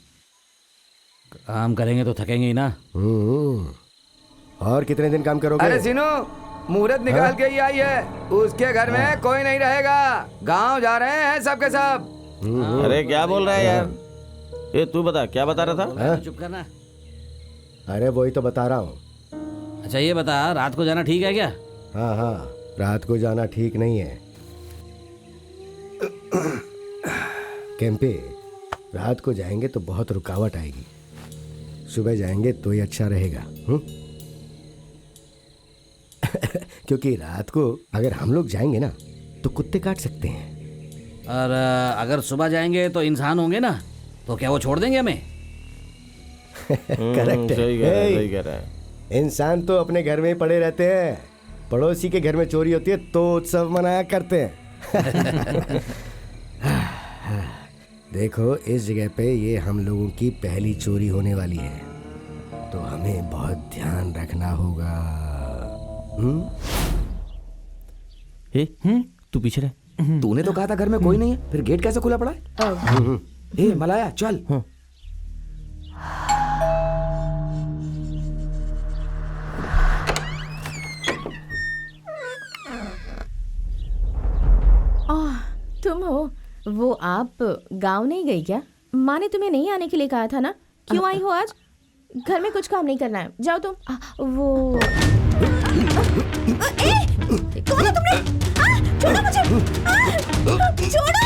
काम करेंगे तो थकेंगे ही ना। और कितने दिन काम करोगे? अरे सीनू, मुहूर्त निकाल के ही आई है, उसके घर में कोई नहीं रहेगा, गांव जा रहे हैं सबके सब। अरे क्या बोल रहा है यार? ये तू बता, क्या बता रहा था? चुप करना। अरे वही तो बता रहा हूँ। अच्छा ये बता, रात को जाना ठीक है क्या? हाँ हाँ, रात को जाना ठीक नहीं है। केम्पे, रात को जाएंगे तो बहुत रुकावट आएगी, सुबह जाएंगे तो ही अच्छा रहेगा। क्योंकि रात को अगर हम लोग जाएंगे ना तो कुत्ते काट सकते हैं, और अगर सुबह जाएंगे तो इंसान होंगे ना, तो क्या वो छोड़ देंगे हमें? करेक्ट है, सही कह रहा है। इंसान तो अपने घर में ही पड़े रहते हैं, पड़ोसी के घर में चोरी होती है तो उत्सव मनाया करते हैं। देखो इस जगह पे ये हम लोगों की पहली चोरी होने वाली है, तो हमें बहुत ध्यान रखना होगा। तू पीछे रह। तूने तो कहा था घर में कोई नहीं है, फिर गेट कैसे खुला पड़ा है? ए मलाया चल। तुम हो? वो आप गांव नहीं गई क्या? माँ ने तुम्हें नहीं आने के लिए कहा था ना, क्यों आई हो आज? घर में कुछ काम नहीं करना है, जाओ तुम। वो कौन है तुमने? छोड़ो मुझे, छोड़ो,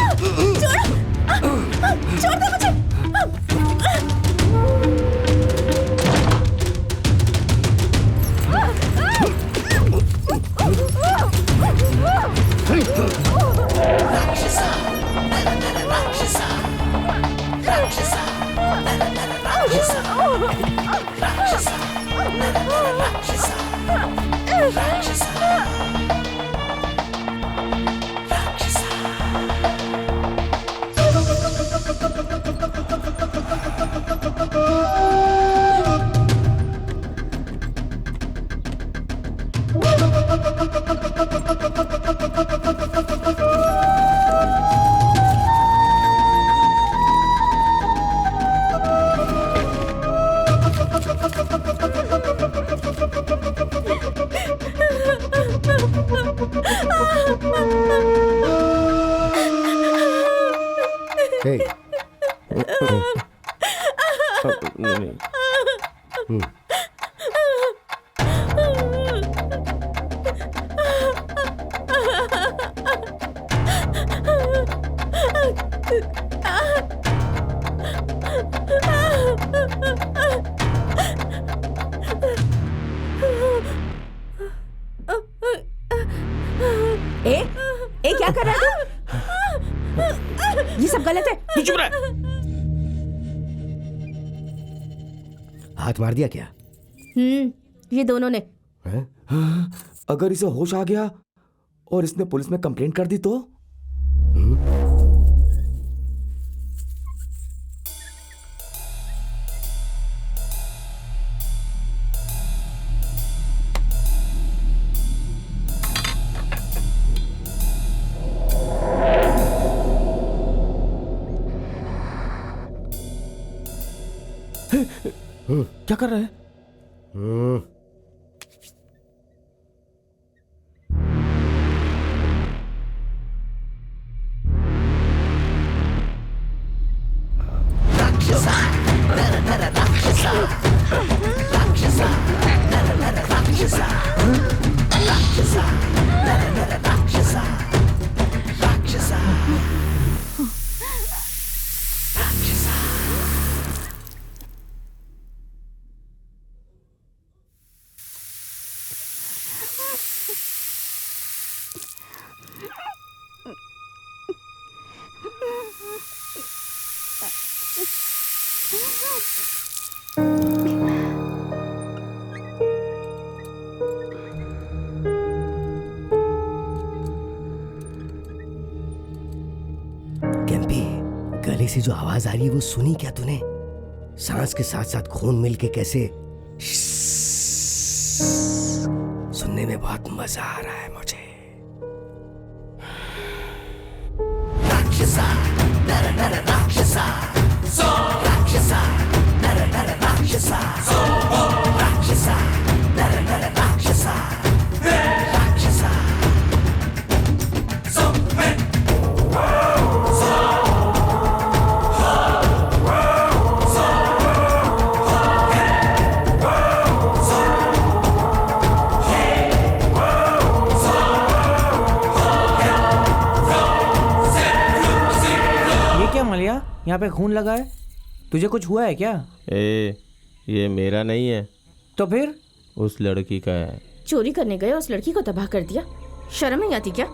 छोड़ दो मुझे। ए क्या कर रहा है तू? ये सब गलत है। तू चुप रह। हाथ मार दिया क्या? ये दोनों ने। अगर इसे होश आ गया और इसने पुलिस में कंप्लेंट कर दी तो? क्या कर रहा है? केम्पी, गले से जो आवाज आ रही है वो सुनी क्या तूने? सांस के साथ साथ खून मिलके कैसे सुनने में बहुत मजा आ रहा है मुझे। राक्षसा नर नर राक्षसा सो राक्षसा नर नर राक्षसा सो राक्षसा नर नर राक्षसा राक्षसा सो मलिया, यहाँ पे खून लगा है, तुझे कुछ हुआ है क्या? ये मेरा नहीं है। तो फिर? उस लड़की का है। चोरी करने गए, उस लड़की को तबाह कर दिया। शर्म नहीं आती क्या?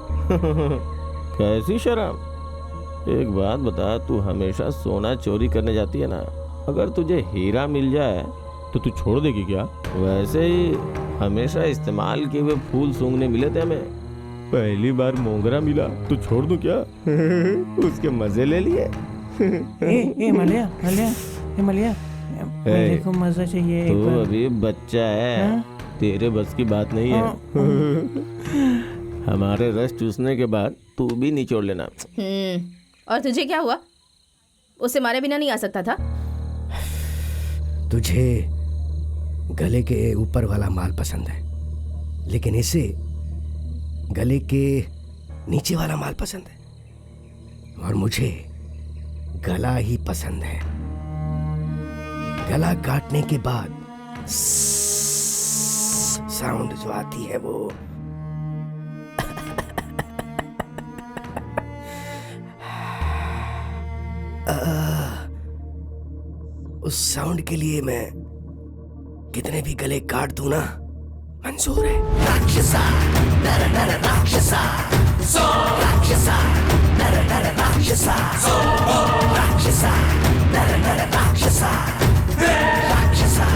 कैसी शर्म? एक बात बता, तू हमेशा सोना चोरी करने जाती है ना, अगर तुझे हीरा मिल जाए तो तू छोड़ देगी क्या? वैसे ही हमेशा इस्तेमाल किए हुए फूल सूंघने मिले थे हमें, पहली बार मोगरा मिला तो छोड़ दूं क्या? उसके मजे ले लिए। मलिया, मलिया, मेरे को मजा चाहिए। तू अभी बच्चा है, तेरे बस की बात नहीं है। हमारे रस चूसने के बाद तू भी निचोड़ लेना। और तुझे क्या हुआ? उसे मारे बिना नहीं आ सकता था? तुझे गले के ऊपर वाला माल पसंद है, लेकिन इसे गले के नीचे वाला माल पसंद है, और मुझे गला ही पसंद है। गला काटने के बाद साउंड जो आती है वो उस साउंड के लिए मैं कितने भी गले काट दूं ना, मंजूर है। राक्षसा नर नर राक्षसा सो राक्षसा नर नर राक्षसा सो राक्षसा नर नर राक्षसा राक्षसा।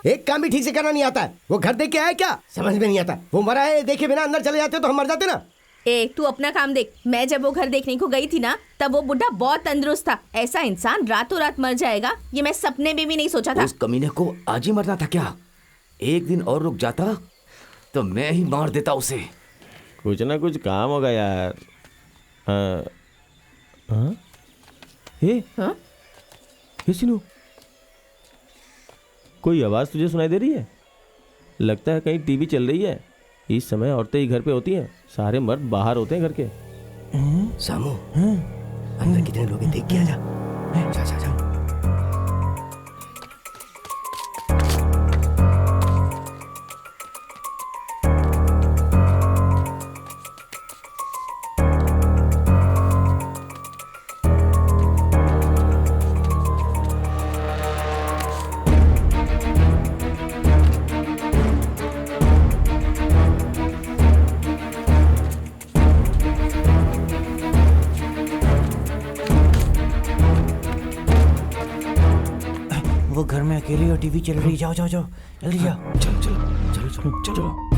एक काम भी ठीक से करना नहीं आता है। वो घर देख के आया क्या? समझ में नहीं आता। वो मरा है देखे बिना अंदर चले जाते तो हम मर जाते ना। तू अपना काम देख। मैं जब वो घर देखने को गई थी ना, तब वो बुढ़ा बहुत तंदुरुस्त था। ऐसा इंसान रातों रात मर जाएगा ये मैं सपने में भी नहीं सोचा था। उस कमीने को आज ही मरना था क्या? एक दिन और रुक जाता तो मैं ही मार देता उसे। कुछ ना कुछ काम होगा यार। ये सिनू, कोई आवाज तुझे सुनाई दे रही है? लगता है कहीं टीवी चल रही है। इस समय औरतें ही घर पे होती हैं, सारे मर्द बाहर होते हैं घर के। सामू, अंदर कितने लोग हैं देख के आजा। जा जा जा। वो घर में अकेली और टीवी चल रही। जाओ जाओ जाओ, जल्दी जाओ। चलो चलो चलो चलो चलो।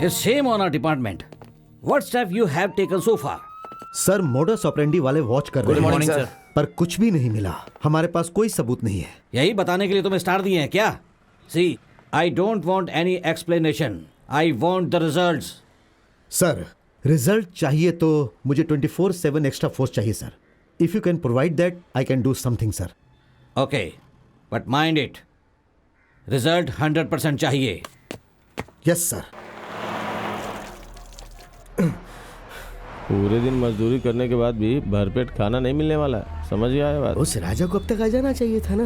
Shame on our department. What step you have taken so far? Sir modus operandi वाले वॉच कर रहे morning, हैं sir. पर कुछ भी नहीं मिला। हमारे पास कोई सबूत नहीं है। यही बताने के लिए तुम्हें स्टार दिए हैं क्या? See, I don't want any explanation. I want the results. Sir result चाहिए तो मुझे 24/7 एक्स्ट्रा फोर्स चाहिए sir. If you can provide that I can do something sir. Okay, but mind it. Result 100% चाहिए। Yes sir. पूरे दिन मजदूरी करने के बाद भी भरपेट खाना नहीं मिलने वाला है। समझ गया है बात? उस राजा को अब तक आ जाना चाहिए था ना।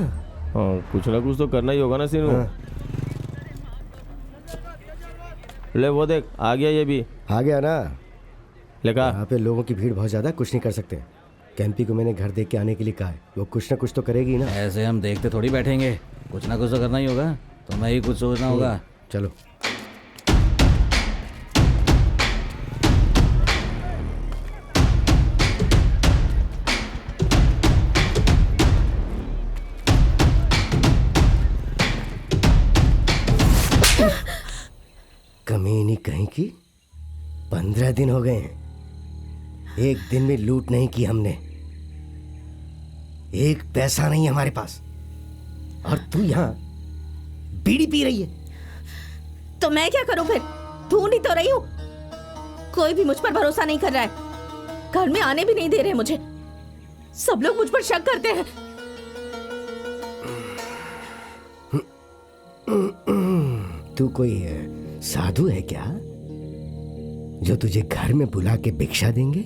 हाँ, कुछ ना कुछ तो करना ही होगा ना सीनू। ले वो देख आ गया, ये भी आ गया ना। लेका यहाँ पे लोगों की भीड़ बहुत ज्यादा, कुछ नहीं कर सकते। कैंपी को मैंने घर देख के आने के लिए कहा है, वो कुछ ना कुछ तो करेगी ना। ऐसे हम देखते थोड़ी बैठेंगे, कुछ ना कुछ तो करना ही होगा। तुम्हें ही कुछ सोचना होगा। चलो। कमीनी कहीं की 15 दिन हो गए हैं, एक दिन में लूट नहीं की हमने। एक पैसा नहीं है हमारे पास, और तू यहाँ बीड़ी पी रही है। तो मैं क्या करूं फिर? ढूंढ ही तो रही हूँ। कोई भी मुझ पर भरोसा नहीं कर रहा है, घर में आने भी नहीं दे रहे मुझे। सब लोग मुझ पर शक करते हैं। तू कोई साधु है क्या जो तुझे घर में बुला के भिक्षा देंगे?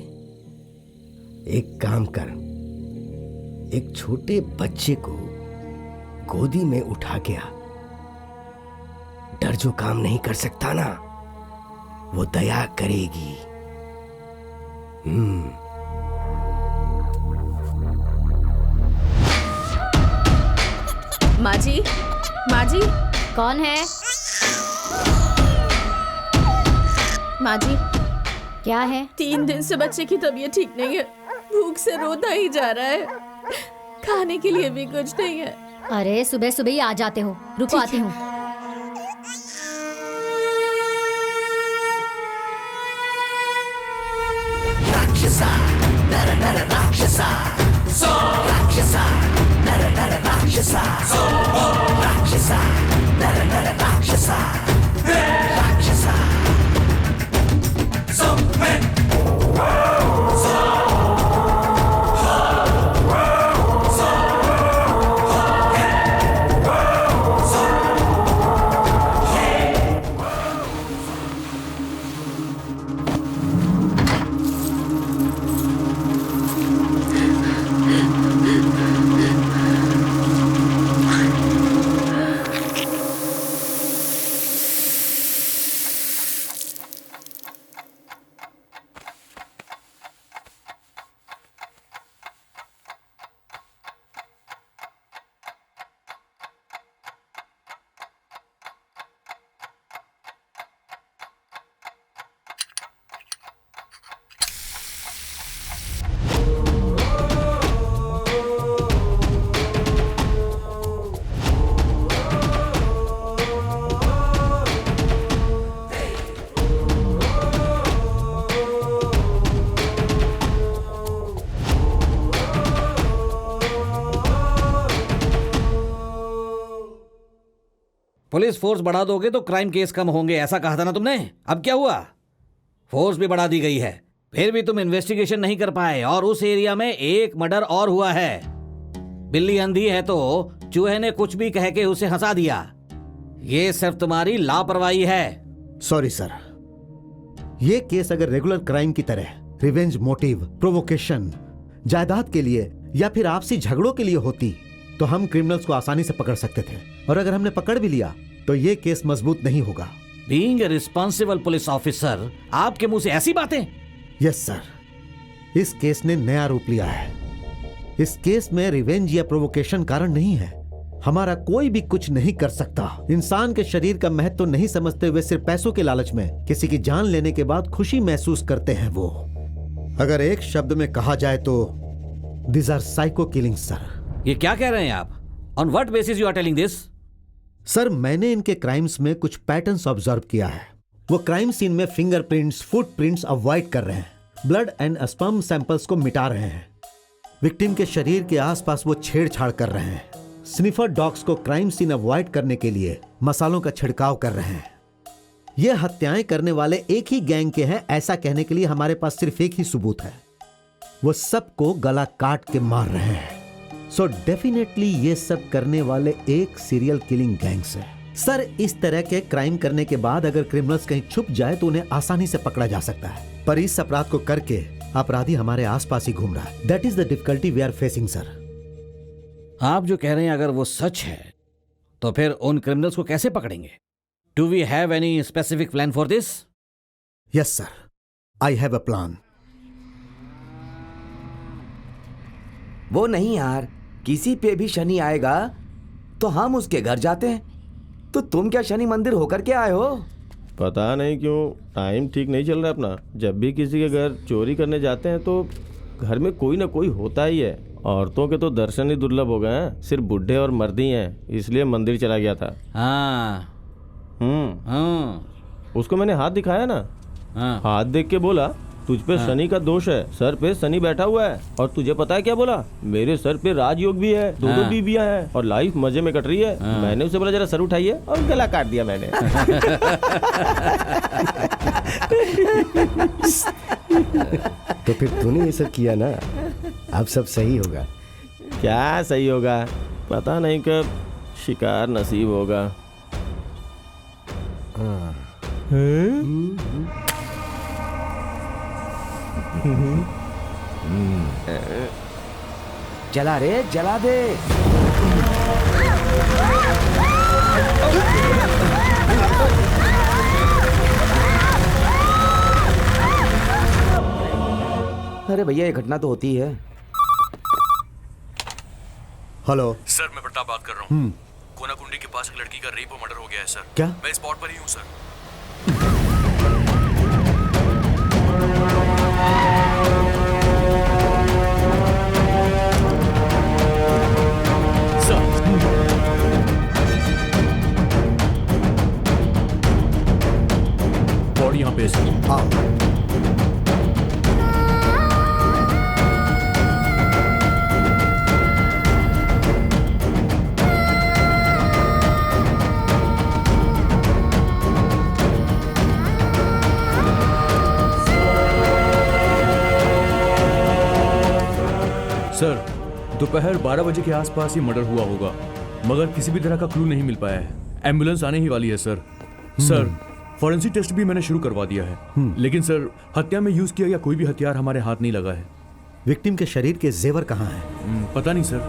एक काम कर, एक छोटे बच्चे को गोदी में उठा के आ। डर जो काम नहीं कर सकता ना, वो दया करेगी। माँ जी, माँ जी। कौन है? माँ जी, क्या है? 3 दिन से बच्चे की तबीयत ठीक नहीं है, भूख से रोता ही जा रहा है, खाने के लिए भी कुछ नहीं है। अरे सुबह सुबह ही आ जाते हो, रुको आती हूँ। राक्षसा नर नर राक्षसा सो राक्षसा नर नर राक्षसा सो राक्षसा नर नर राक्षसा राक्षसा सो men पुलिस फोर्स बढ़ा दोगे तो क्राइम केस कम होंगे, ऐसा कहा था ना तुमने। अब क्या हुआ? फोर्स भी बढ़ा दी गई है, फिर भी तुम इन्वेस्टिगेशन नहीं कर पाए, और उस एरिया में एक मर्डर और हुआ है। बिल्ली अंधी है तो चूहे ने कुछ भी कह के उसे हंसा दिया। ये सिर्फ तुम्हारी लापरवाही है। सॉरी सर, ये केस अगर रेगुलर क्राइम की तरह रिवेंज मोटिव, प्रोवोकेशन, जायदाद के लिए या फिर आपसी झगड़ों के लिए होती तो हम क्रिमिनल्स को आसानी से पकड़ सकते थे, और अगर हमने पकड़ भी लिया तो ये केस मजबूत नहीं होगा। Being a responsible police officer, आपके मुंह से ऐसी बातें? यस सर, इस केस ने नया रूप लिया है। इस केस में रिवेंज या प्रोवोकेशन कारण नहीं है। हमारा कोई भी कुछ नहीं कर सकता। इंसान के शरीर का महत्व तो नहीं समझते हुए सिर्फ पैसों के लालच में किसी की जान लेने के बाद खुशी महसूस करते हैं वो। अगर एक शब्द में कहा जाए तो this are psycho killings sir. ये क्या कह रहे हैं आप? On what basis you are telling this? Sir, मैंने इनके क्राइम्स में कुछ पैटर्न्स ऑब्जर्व किया है। वो क्राइम सीन में फिंगरप्रिंट्स, फुटप्रिंट्स अवॉइड कर रहे हैं, ब्लड एंड स्पर्म सैंपल्स को मिटा रहे हैं, विक्टिम के शरीर के आसपास वो छेड़छाड़ कर रहे हैं, स्निफर डॉग्स को क्राइम सीन अवॉइड करने के लिए मसालों का छिड़काव कर रहे हैं। ये हत्याएं करने वाले एक ही गैंग के हैं, ऐसा कहने के लिए हमारे पास सिर्फ एक ही सबूत है, वो सबको गला काट के मार रहे हैं। सो डेफिनेटली ये सब करने वाले एक सीरियल किलिंग गैंग्स है। सर, इस तरह के क्राइम करने के बाद अगर क्रिमिनल्स कहीं छुप जाए तो उन्हें आसानी से पकड़ा जा सकता है, पर इस अपराध को करके अपराधी हमारे आसपास ही घूम रहा है। That is the difficulty we are facing sir. आप जो कह रहे हैं अगर वो सच है तो फिर उन क्रिमिनल्स को कैसे पकड़ेंगे? Do we have any specific plan for this? Yes sir, I have a plan. वो नहीं यार, किसी पे भी शनि आएगा तो हम उसके घर जाते हैं, तो तुम क्या शनि मंदिर होकर के आए हो? पता नहीं क्यों टाइम ठीक नहीं चल रहा अपना। जब भी किसी के घर चोरी करने जाते हैं तो घर में कोई ना कोई होता ही है। औरतों के तो दर्शन ही दुर्लभ हो गए हैं, सिर्फ बुढ़े और मर्द ही हैं, इसलिए मंदिर चला गया था। हाँ। उसको मैंने हाथ दिखाया ना, हाथ देख के बोला तुझ पे शनि का दोष है, सर पे शनि बैठा हुआ है। और तुझे पता है क्या बोला? मेरे सर पे राजयोग भी है, दो बीवियां हैं और लाइफ मजे में कट रही है। मैंने उसे बोला जरा सर उठाइए और गला काट दिया मैंने। तो फिर तूने ये सब किया ना, अब सब सही होगा। क्या सही होगा? पता नहीं कब शिकार नसीब होगा। जला रे, जला दे। अरे भैया, ये घटना तो होती है। हेलो सर, मैं प्रताप बात कर रहा हूँ। कोनाकुंडी के पास एक लड़की का रेप और मर्डर हो गया है सर। क्या? मैं स्पॉट पर ही हूँ सर। बॉडी यहाँ पे सर। सर, दोपहर 12 बजे के आसपास ये मर्डर हुआ होगा, मगर किसी भी तरह का क्लू नहीं मिल पाया है। एम्बुलेंस आने ही वाली है सर। सर, फॉरेंसिक टेस्ट भी मैंने शुरू करवा दिया है, लेकिन सर हत्या में यूज किया गया कोई भी हथियार हमारे हाथ नहीं लगा है। विक्टिम के शरीर के जेवर कहाँ हैं? पता नहीं सर।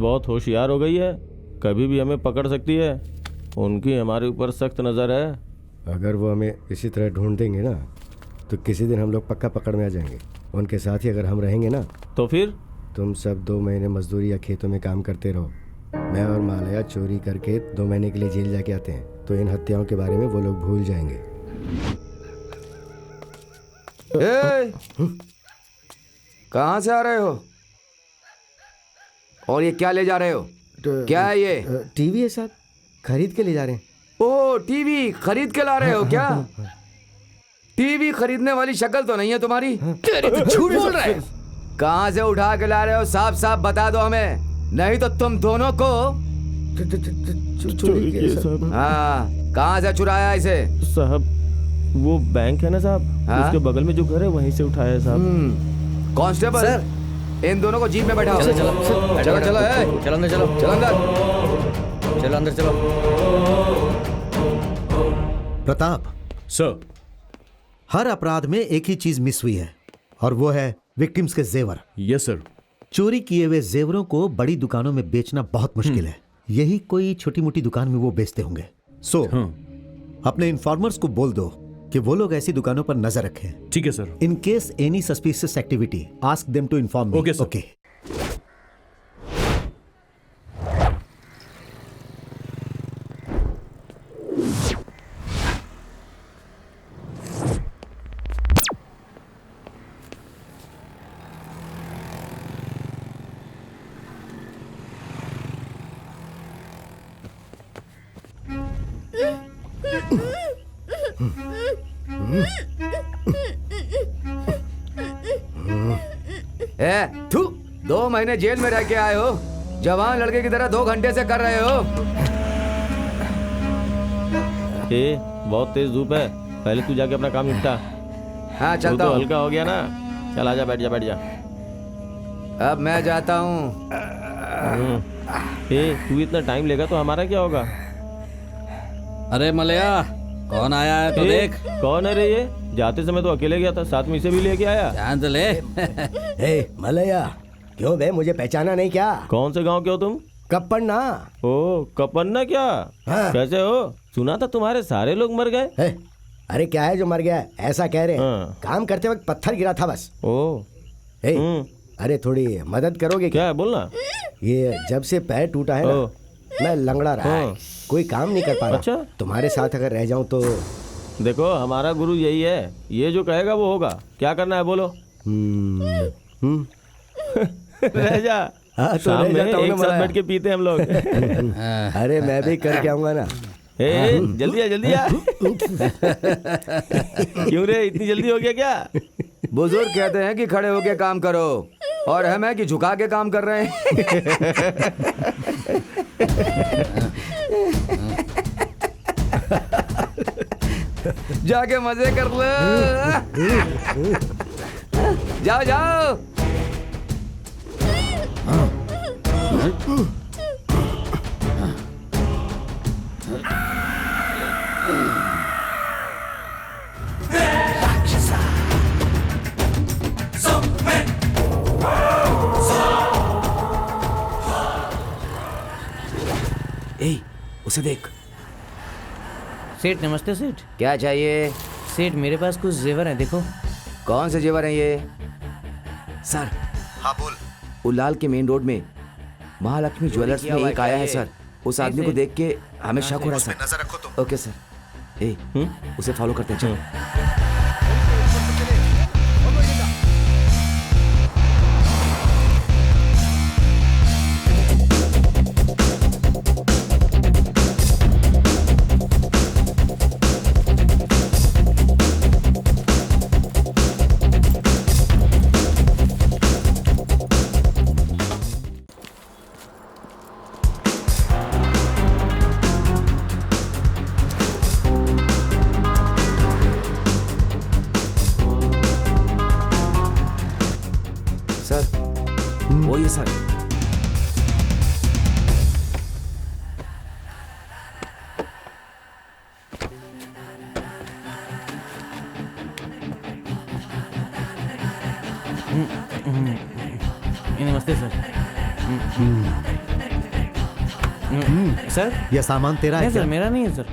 बहुत होशियार हो गई है, कभी भी हमें पकड़ सकती है। उनकी हमारे ऊपर सख्त नज़र है। अगर वो हमें इसी तरह ढूंढ देंगे ना तो किसी दिन हम लोग पक्का पकड़ में आ जाएंगे। उनके साथ ही अगर हम रहेंगे ना तो फिर तुम सब 2 महीने मजदूरी या खेतों में काम करते रहो। मैं और मालया चोरी करके 2 महीने के लिए जेल जाके आते हैं, तो इन हत्याओं के बारे में वो लोग भूल जाएंगे। कहाँ से आ रहे हो और ये क्या ले जा रहे हो? क्या है ये? टीवी है साहब, खरीद के ले जा रहे हैं। ओ, टीवी खरीद के ला रहे हो क्या? टीवी खरीदने वाली शक्ल तो नहीं है तुम्हारी। तेरी तो झूठ बोल रहे हो। कहाँ से उठा के ला रहे हो? साफ साफ बता दो हमें, नहीं तो तुम दोनों को चोरी किया साहब। हाँ, कहाँ से चुराया इसे? साहब वो बैंक है ना साहब, हाँ? उसके बगल में जो घर है वहीं से उठाया है साहब। Constable sir. इन दोनों को जीप में बैठाओ। चलो चलो चलो चलो चलो अंदर चलो चलो अंदर। चलो अंदर चलो। प्रताप, सर। हर अपराध में एक ही चीज मिस हुई है और वो है विक्टिम्स के जेवर। Yes sir. चोरी किए हुए जेवरों को बड़ी दुकानों में बेचना बहुत मुश्किल है। यही कोई छोटी मोटी दुकान में वो बेचते होंगे। सो अपने इन्फॉर्मर्स को बोल दो कि वो लोग ऐसी दुकानों पर नजर रखें। ठीक है sir. In case any suspicious activity ask them to inform me. Okay sir. Okay. Through 2 महीने जेल में रह के आए हो, जवान लड़के की तरह 2 घंटे से कर रहे हो। बहुत तेज धूप है, पहले तू जाके अपना काम निपटा। हाँ चलता तो हूँ। हल्का हो गया ना, चल आजा, बैठ जा बैठ जा। अब मैं जाता हूँ। तू इतना टाइम लेगा तो हमारा क्या होगा? अरे मलया, कौन आया है तो देख। कौन है रे ये? जाते समय तो अकेले गया था, साथ में इसे भी लेके आया। ध्यान से ले। ए मलया, क्यों बे, मुझे पहचाना नहीं क्या? कौन से गांव के हो तुम? कप्पन्ना। ओ कप्पन्ना क्या? हाँ। कैसे हो? सुना था तुम्हारे सारे लोग मर गए। अरे क्या है जो मर गया, ऐसा कह रहे हैं। काम करते वक्त पत्थर गिरा था बस। ओ अरे थोड़ी मदद करोगे क्या? है बोलना। ये जब से पैर टूटा है ना, मैं लंगड़ा रहा है, कोई काम नहीं कर पा रहा। अच्छा? तुम्हारे साथ अगर रह जाऊं तो। देखो हमारा गुरु यही है, ये जो कहेगा वो होगा। क्या करना है बोलो। रह जा। हाँ, तो शाम रह में जाता हूँ एक ना साथ मलाया। बैठ के पीते हैं हम लोग। अरे मैं भी करके आऊंगा ना। जल्दी आ जल्दी आ। क्यों रे, इतनी जल्दी हो गया क्या? बुजुर्ग कहते हैं कि खड़े होके काम करो, और हम है कि झुका के काम कर रहे हैं। जाके मजे कर लो। जाओ जाओ। उसे देख। सेठ नमस्ते सेठ। क्या चाहिए? सेठ मेरे पास कुछ जेवर हैं, देखो। कौन से जेवर हैं ये? सर। हाँ बोल। उलाल के मेन रोड में महालक्ष्मी ज्वेलर्स में एक आया है सर। उस आदमी को देख के हमें शक हो रहा है सर। नजर रखो तुम। Okay sir. उसे फॉलो करते हैं, चलो। वही है सर। नमस्ते सर। सर यह सामान तेरा है नहीं क्या? सर, मेरा नहीं है सर।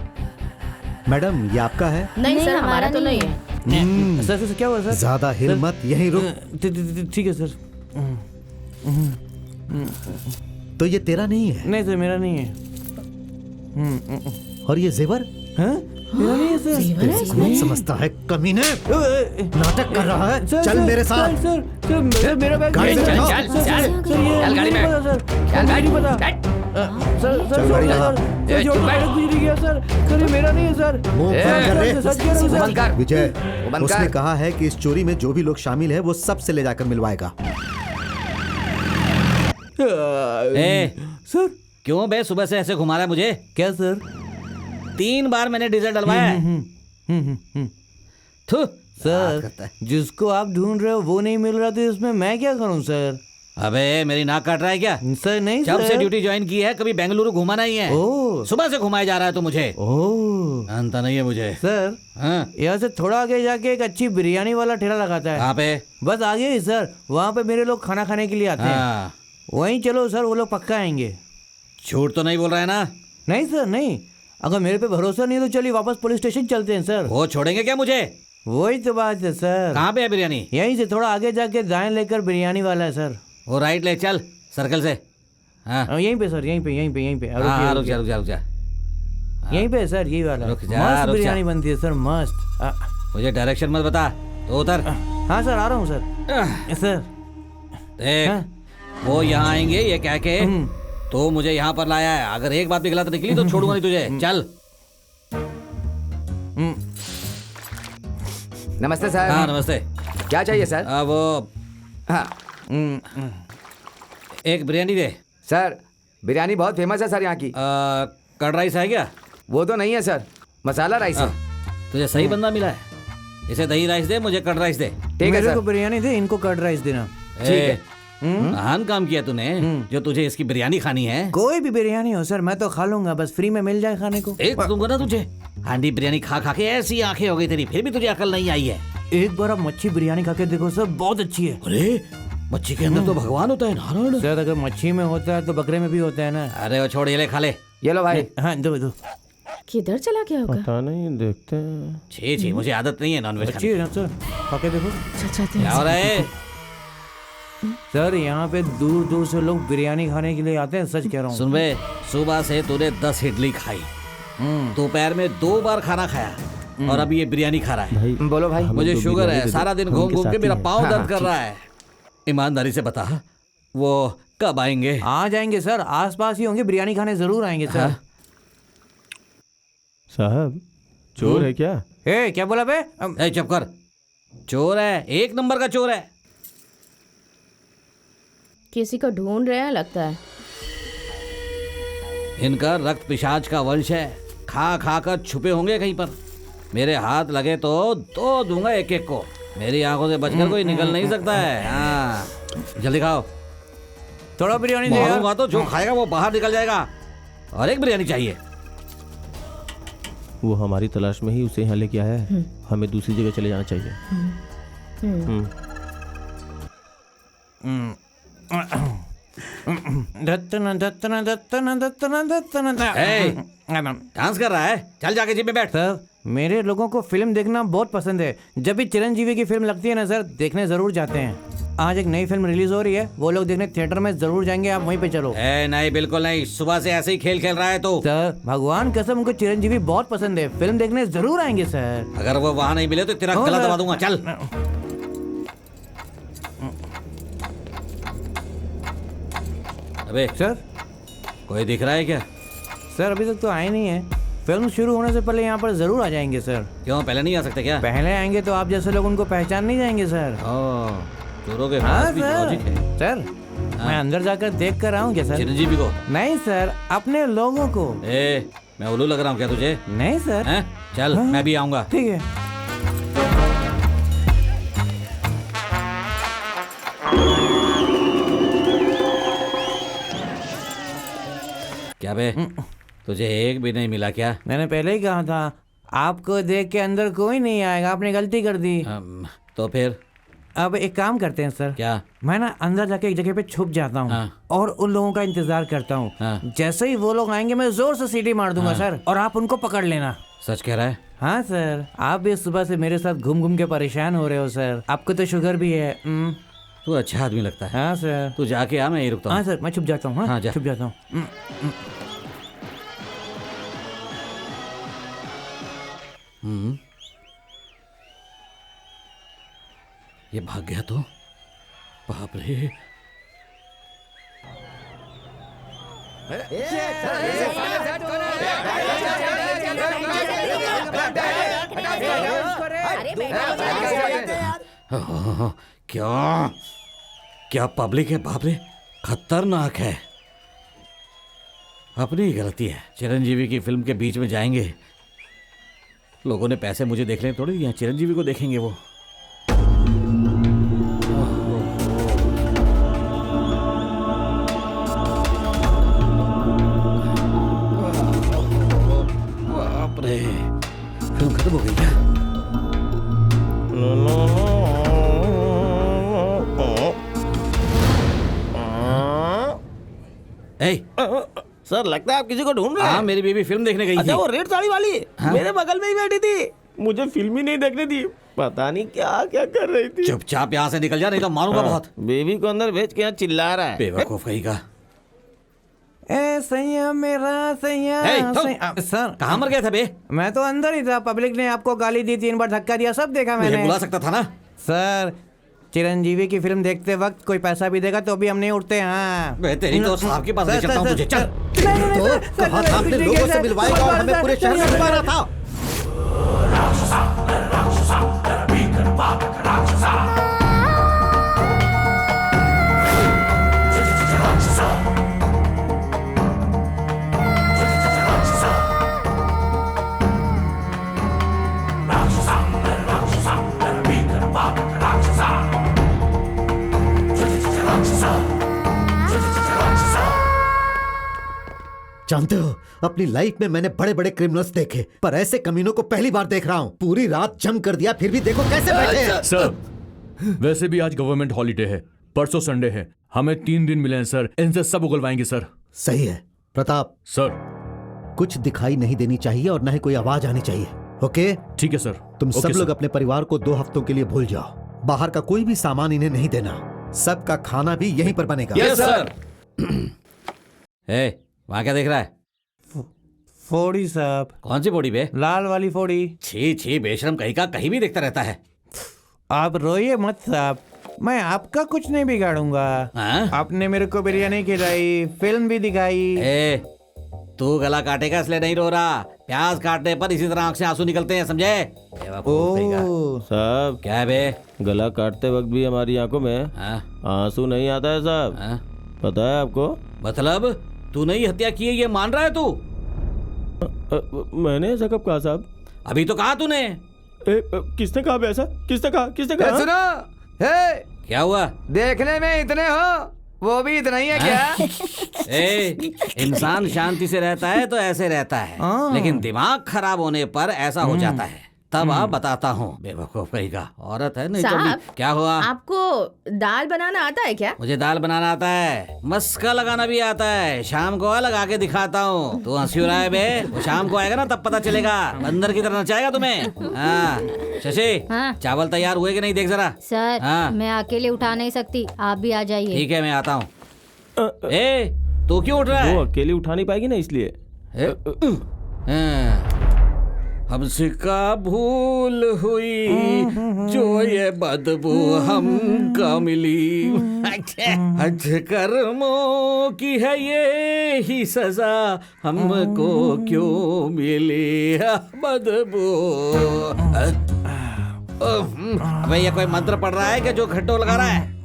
मैडम ये आपका है? नहीं सर, हमारा तो नहीं है। सर सर क्या हुआ सर? ज्यादा हिल मत, यहीं रुक। ठीक है सर। तो ये तेरा नहीं है? नहीं सर, मेरा नहीं है। और ये जेवर? मेरा नहीं है सर। कौन समझता है कमीने? नाटक कर रहा है। चल मेरे साथ। सर मेरा बैग गाड़ी में चल बैठो। चल गाड़ी में चल गाड़ी में सर चल गाड़ी में। सर जो गुजरी गया सर। सर ये मेरा नहीं है सर। मुंह बंद कर रे। सच कह रहा हूं सर। विजय, उसने कहा है कि इस चोरी में जो भी लोग शामिल है वो सब से ले जाकर मिलवाएगा। सर क्यों बे सुबह से ऐसे घुमा रहा है मुझे? क्या सर? 3 बार मैंने डीजल डलवाया है। थू सर जिसको आप ढूंढ रहे हो वो नहीं मिल रहा तो इसमें मैं क्या करूं सर? अबे मेरी नाक काट रहा है क्या? सर नहीं जब सर। से ड्यूटी ज्वाइन की है कभी बेंगलुरु घुमा नहीं है। ओह। सुबह से घुमाया जा रहा है तो मुझे जानता नहीं है मुझे। सर यहाँ से थोड़ा आगे जाके एक अच्छी बिरयानी वाला ठेला लगाता है। कहाँ पे? बस आगे ही सर, वहाँ पे मेरे लोग खाना खाने के लिए आते हैं। वहीं चलो सर, वो लोग पक्का आएंगे। झूठ तो नहीं बोल रहा है ना? नहीं सर नहीं, अगर मेरे पे भरोसा नहीं है तो चलिए वापस पुलिस स्टेशन चलते हैं सर। वो छोड़ेंगे क्या मुझे? वही तो बात है सर। कहाँ पे है बिरयानी? यहीं से थोड़ा आगे जाके दाएं लेकर बिरयानी वाला है सर। वो राइट ले चल सर्कल से। हाँ यहीं पे सर, यहीं पे यहीं पे यहीं पे। हाँ रुक जा रुक जा रुक जा। यहीं पे सर, यही वाला। रुक जा, मस्त रुक जा। बिरयानी बनती है सर, मस्त। मुझे डायरेक्शन मत बता, तो उतर। हाँ सर आ रहा हूँ सर। सर देख वो यहाँ आएंगे ये कह के तो मुझे यहाँ पर लाया है। अगर एक बात भी गलत निकली तो छोड़ूंगा नहीं तुझे। चल। नमस्ते सर। हाँ नमस्ते। क्या चाहिए सर? वो हाँ एक बिरयानी दे। सर बिरयानी बहुत फेमस है सर यहाँ की। कर्ड राइस है क्या? वो तो नहीं है सर, मसाला राइस है। तुझे सही बंदा मिला है। इसे दही राइस दे, मुझे कर्ड राइस दे। ठीक है मेरे सर। को बिरयानी दे, इनको कर्ड राइस देना। ठीक है। महान काम किया तूने जो तुझे इसकी बिरयानी खानी है। कोई भी बिरयानी हो सर, मैं तो खा लूंगा, बस फ्री में मिल जाए खाने को। एक दूंगा ना तुझे। हांडी बिरयानी खा खा के ऐसी आंखें हो गई तेरी, फिर भी तुझे अकल नहीं आई है। एक बार आप मच्छी बिरयानी खा के देखो सर, बहुत अच्छी है। अरे मच्छी के अंदर तो भगवान होता है नारायण। सर अगर मच्छी में होता है तो बकरे में भी होता है ना। अरे वो छोड़, ये ले खा ले। ये लो भाई। हाँ दो दो। किधर चला गया होगा? पता नहीं, देखते हैं। छी छी, मुझे आदत नहीं है नॉनवेज अच्छी है ना सर, खा के देखो। क्या हो रहा है? सर यहाँ पे दूर दूर से लोग बिरयानी खाने के लिए आते हैं, सच कह रहा हूँ। सुन बे, सुबह से तूने 10 इडली खाई, दोपहर में 2 बार खाना खाया और अभी ये बिरयानी खा रहा है। बोलो भाई। मुझे शुगर है, सारा दिन घूम घूम के मेरा पाँव दर्द कर रहा है। ईमानदारी से बता वो कब आएंगे? आ जाएंगे सर, आसपास ही होंगे, बिरयानी खाने जरूर आएंगे सर। साहब चोर है क्या? ए क्या बोला बे? ए चुप कर। चोर है, 1 नंबर का चोर है। किसी को ढूंढ रहे हैं लगता है। इनका रक्त पिशाच का वंश है, खा खा कर छुपे होंगे कहीं पर। मेरे हाथ लगे तो 2 दूंगा एक एक को। मेरी आंखों से बचकर कोई निकल नहीं सकता है। हाँ जल्दी खाओ। थोड़ा बिरयानी दे यार। मारूंगा तो जो खाएगा वो बाहर निकल जाएगा। और एक बिरयानी चाहिए। वो हमारी तलाश में ही उसे यहाँ लेके आया है, हमें दूसरी जगह चले जाना चाहिए। डांस कर रहा है, चल जाके जिम में बैठ। सर मेरे लोगों को फिल्म देखना बहुत पसंद है। जब भी चिरंजीवी की फिल्म लगती है ना सर, देखने जरूर जाते हैं। आज एक नई फिल्म रिलीज हो रही है, वो लोग देखने थिएटर में जरूर जाएंगे, आप वहीं पे चलो। नहीं बिल्कुल नहीं, सुबह से ऐसे ही खेल खेल रहा है तो। सर भगवान कसम उनको चिरंजीवी बहुत पसंद है, फिल्म देखने जरूर आएंगे सर। अगर वो वहाँ नहीं मिले तो तेरा गला दबा दूंगा। चल। अबे सर कोई दिख रहा है क्या? सर अभी तक तो आए नहीं है, फिल्म शुरू होने से पहले यहाँ पर जरूर आ जाएंगे सर। क्यों, पहले नहीं आ सकते क्या? पहले आएंगे तो आप जैसे लोग उनको पहचान नहीं जाएंगे सर। चोरों के हाँ पास भी लॉजिक है। सर मैं अंदर जाकर देख कर आऊँ क्या सर? चिरंजीवी को? नहीं सर, अपने लोगों को। मैं उल्लू लग रहा हूँ क्या तुझे? नहीं सर। चल मैं भी आऊंगा। ठीक है। क्या बे, तुझे एक भी नहीं मिला क्या? मैंने पहले ही कहा था, आपको देख के अंदर कोई नहीं आएगा, आपने गलती कर दी। तो फिर अब एक काम करते हैं सर। क्या? मैं ना अंदर जाके एक जगह पे छुप जाता हूँ और उन लोगों का इंतजार करता हूँ। जैसे ही वो लोग आएंगे मैं जोर से सीटी मार दूंगा सर, और आप उनको पकड़ लेना। सच कह रहा है? हाँ सर, आप भी सुबह से मेरे साथ घूम घूम के परेशान हो रहे हो सर, आपको तो शुगर भी है। तू अच्छा आदमी लगता है। हाँ सर। तू जाके आ, मैं यही रुकता हूँ। हाँ सर, मैं छुप जाता हूँ। हाँ छुप जाता हूँ। ये भाग गया तो? बाप रे। क्या क्या पब्लिक है, बाप रे, खतरनाक है। अपनी ही गलती है, चिरंजीवी की फिल्म के बीच में जाएंगे, लोगों ने पैसे मुझे देखने थोड़ी दिए, चिरंजीवी को देखेंगे वो। बाप रे, फिल्म खत्म हो गई क्या? सर लगता है आप किसी को ढूंढ रहे हैं। हाँ, मेरी बेबी फिल्म देखने गई थी। अच्छा, वो रेड साड़ी वाली हाँ? मेरे बगल में ही बैठी थी, मुझे फिल्म ही नहीं देखने दी, पता नहीं क्या क्या कर रही थी। चुपचाप यहाँ से निकल जा, नहीं तो मारूंगा बहुत। बेबी को अंदर भेज के यहाँ चिल्ला रहा है। बेवकूफ कहीं का। ए सैया मेरा सैया। सर कहाँ मर गए थे बे? मैं तो अंदर ही था, पब्लिक ने आपको गाली दी, 3 बार धक्का दिया, सब देखा मैंने। बुला सकता था ना सर। चिरंजीवी की फिल्म देखते वक्त कोई पैसा भी देगा तो भी हम नहीं उठते। हाँ तेरी तो साहब के पास ले चलता हूँ तुझे। चल तो कहा था आपने लोगों से मिलवाएगा और हमें पूरे शहर में घुमाना था। जानते हो, अपनी लाइफ में मैंने बड़े बड़े क्रिमिनल्स देखे, पर ऐसे कमीनों को पहली बार देख रहा हूँ। पूरी रात जंग कर दिया, फिर भी देखो कैसे बैठे हैं। सर, वैसे भी आज गवर्नमेंट हॉलीडे है, परसों संडे है, हमें 3 दिन मिले हैं सर, इनसे सब उगलवाएंगे सर। सही है प्रताप सर, कुछ दिखाई नहीं देनी चाहिए और न ही कोई आवाज आनी चाहिए। ओके ठीक है सर। तुम ओके सब सर। लोग अपने परिवार को 2 हफ्तों के लिए भूल जाओ। बाहर का कोई भी सामान इन्हें नहीं देना, सबका खाना भी यहीं पर बनेगा। Yes sir. वहाँ क्या देख रहा है? फोड़ी साहब। कौन सी फोड़ी बे? लाल वाली फोड़ी। छी छी, बेशरम कहीं का, कहीं भी देखता रहता है। आप रोइए मत साहब, मैं आपका कुछ नहीं बिगाड़ूंगा। आपने मेरे को बिरयानी खिलाई, फिल्म भी दिखाई। तू गला काटेगा इसलिए नहीं रो रहा, प्याज काटने पर इसी तरह आंख से आंसू निकलते हैं, समझे? साहब क्या है बे? गला काटते वक्त भी हमारी आंखों में आंसू नहीं आता है साहब, पता है आपको? मतलब तूने ही हत्या की है ये मान रहा है तू? मैंने ऐसा कब कहा साहब? अभी तो कहा तूने। किसने कहा ऐसा? किसने कहा? किसने कहा? सुनो, क्या हुआ? देखने में इतने हो, वो भी इतना ही है क्या? इंसान शांति से रहता है तो ऐसे रहता है, लेकिन दिमाग खराब होने पर ऐसा हो जाता है। तब आप बताता हूँ, बेवकूफ कहीं का, औरत है नहीं साहब, तो क्या हुआ? आपको दाल बनाना आता है क्या? मुझे दाल बनाना आता है, मस्का लगाना भी आता है, शाम को लगा के दिखाता हूँ। तू हंसी रहा है बे, वो शाम को आएगा ना तब पता चलेगा, बंदर की तरह नचाएगा तुम्हें। हाँ शशि, चावल तैयार हुए कि नहीं देख जरा। सर मैं अकेले उठा नहीं सकती, आप भी आ जाइए। ठीक है मैं आता हूँ। तू क्यों उठ रहा है? वो अकेली उठा नहीं पाएगी ना इसलिए। हमसे का भूल हुई जो ये बदबू हमका मिली, अच्छे कर्मों की है ये ही सजा, हमको क्यों मिली बदबू। भाई ये कोई मंत्र पढ़ रहा है क्या जो घंटों लगा रहा है?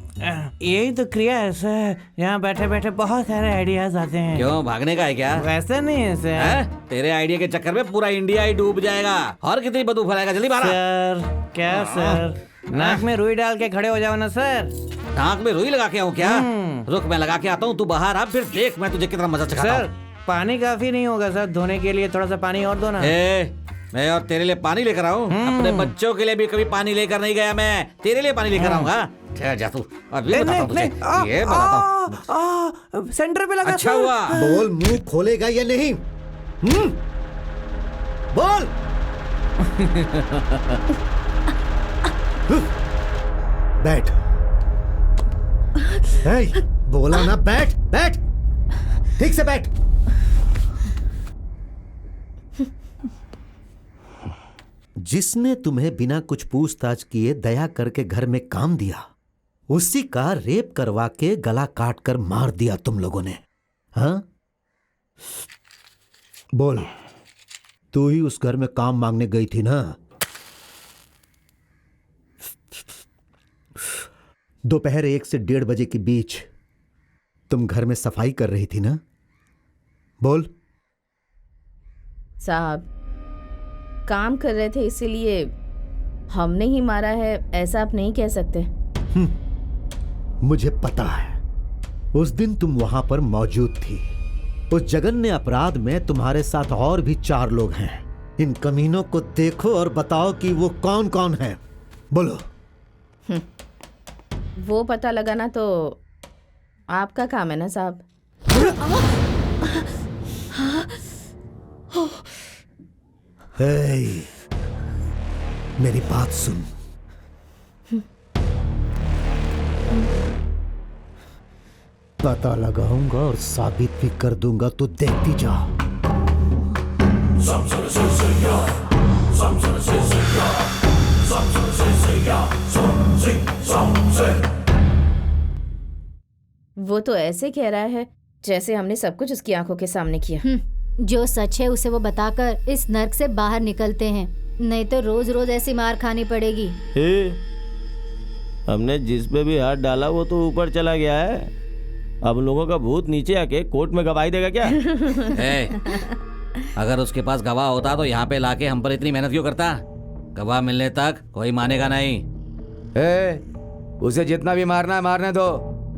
यही तो क्रिया है सर, यहाँ बैठे बैठे बहुत सारे आइडियाज आते हैं। क्यों भागने का है क्या? वैसा नहीं है सर। तेरे आइडिया के चक्कर में पूरा इंडिया ही डूब जाएगा, और कितनी बदबू फैलाएगा, जल्दी बाहर। सर क्या सर, नाक में रुई डाल के खड़े हो जाओ ना सर। नाक में रुई लगा के आऊँ क्या? रुक मैं लगा के आता हूँ, तू बाहर आ, फिर देख मैं तुझे कितना मजा चखाता हूँ। सर पानी काफी नहीं होगा सर, धोने के लिए थोड़ा सा पानी और दो ना। मैं और तेरे लिए पानी लेकर आऊँ? अपने बच्चों के लिए भी कभी पानी लेकर नहीं गया मैं, तेरे लिए पानी लेकर आऊंगा। जा तू, अभी बताता हूँ तुझे, ये बताता हूँ। सेंटर पे लगा। अच्छा हुआ। बोल, मुंह खोलेगा या नहीं? बोल। बैठ। बोला ना बैठ, बैठ, ठीक से बैठ। जिसने तुम्हें बिना कुछ पूछताछ किए दया करके घर में काम दिया, उसी का रेप करवा के गला काट कर मार दिया तुम लोगों ने। हाँ बोल, तू ही उस घर में काम मांगने गई थी ना? दोपहर 1 से 1:30 बजे के बीच तुम घर में सफाई कर रही थी ना? बोल। साहब काम कर रहे थे इसीलिए हमने ही मारा है ऐसा आप नहीं कह सकते। मुझे पता है उस दिन तुम वहां पर मौजूद थी। उस जघन्य अपराध में तुम्हारे साथ और भी 4 लोग हैं। इन कमीनों को देखो और बताओ कि वो कौन कौन है। बोलो। वो पता लगाना तो आपका काम है ना साहब। हे, मेरी बात सुन। पता लगाऊंगा और साबित भी कर दूंगा, तो देखती जा। वो तो ऐसे कह रहा है जैसे हमने सब कुछ उसकी आंखों के सामने किया। जो सच है उसे वो बताकर इस नर्क से बाहर निकलते हैं, नहीं तो रोज रोज ऐसी मार खानी पड़ेगी। हमने जिस पे भी हाथ डाला वो तो ऊपर चला गया है। अब लोगों का भूत नीचे आके कोर्ट में गवाही देगा क्या? अगर उसके पास गवाह होता तो यहाँ पे लाके हम पर इतनी मेहनत क्यों करता? गवाह मिलने तक कोई मानेगा नहीं। उसे जितना भी मारना है मारने दो,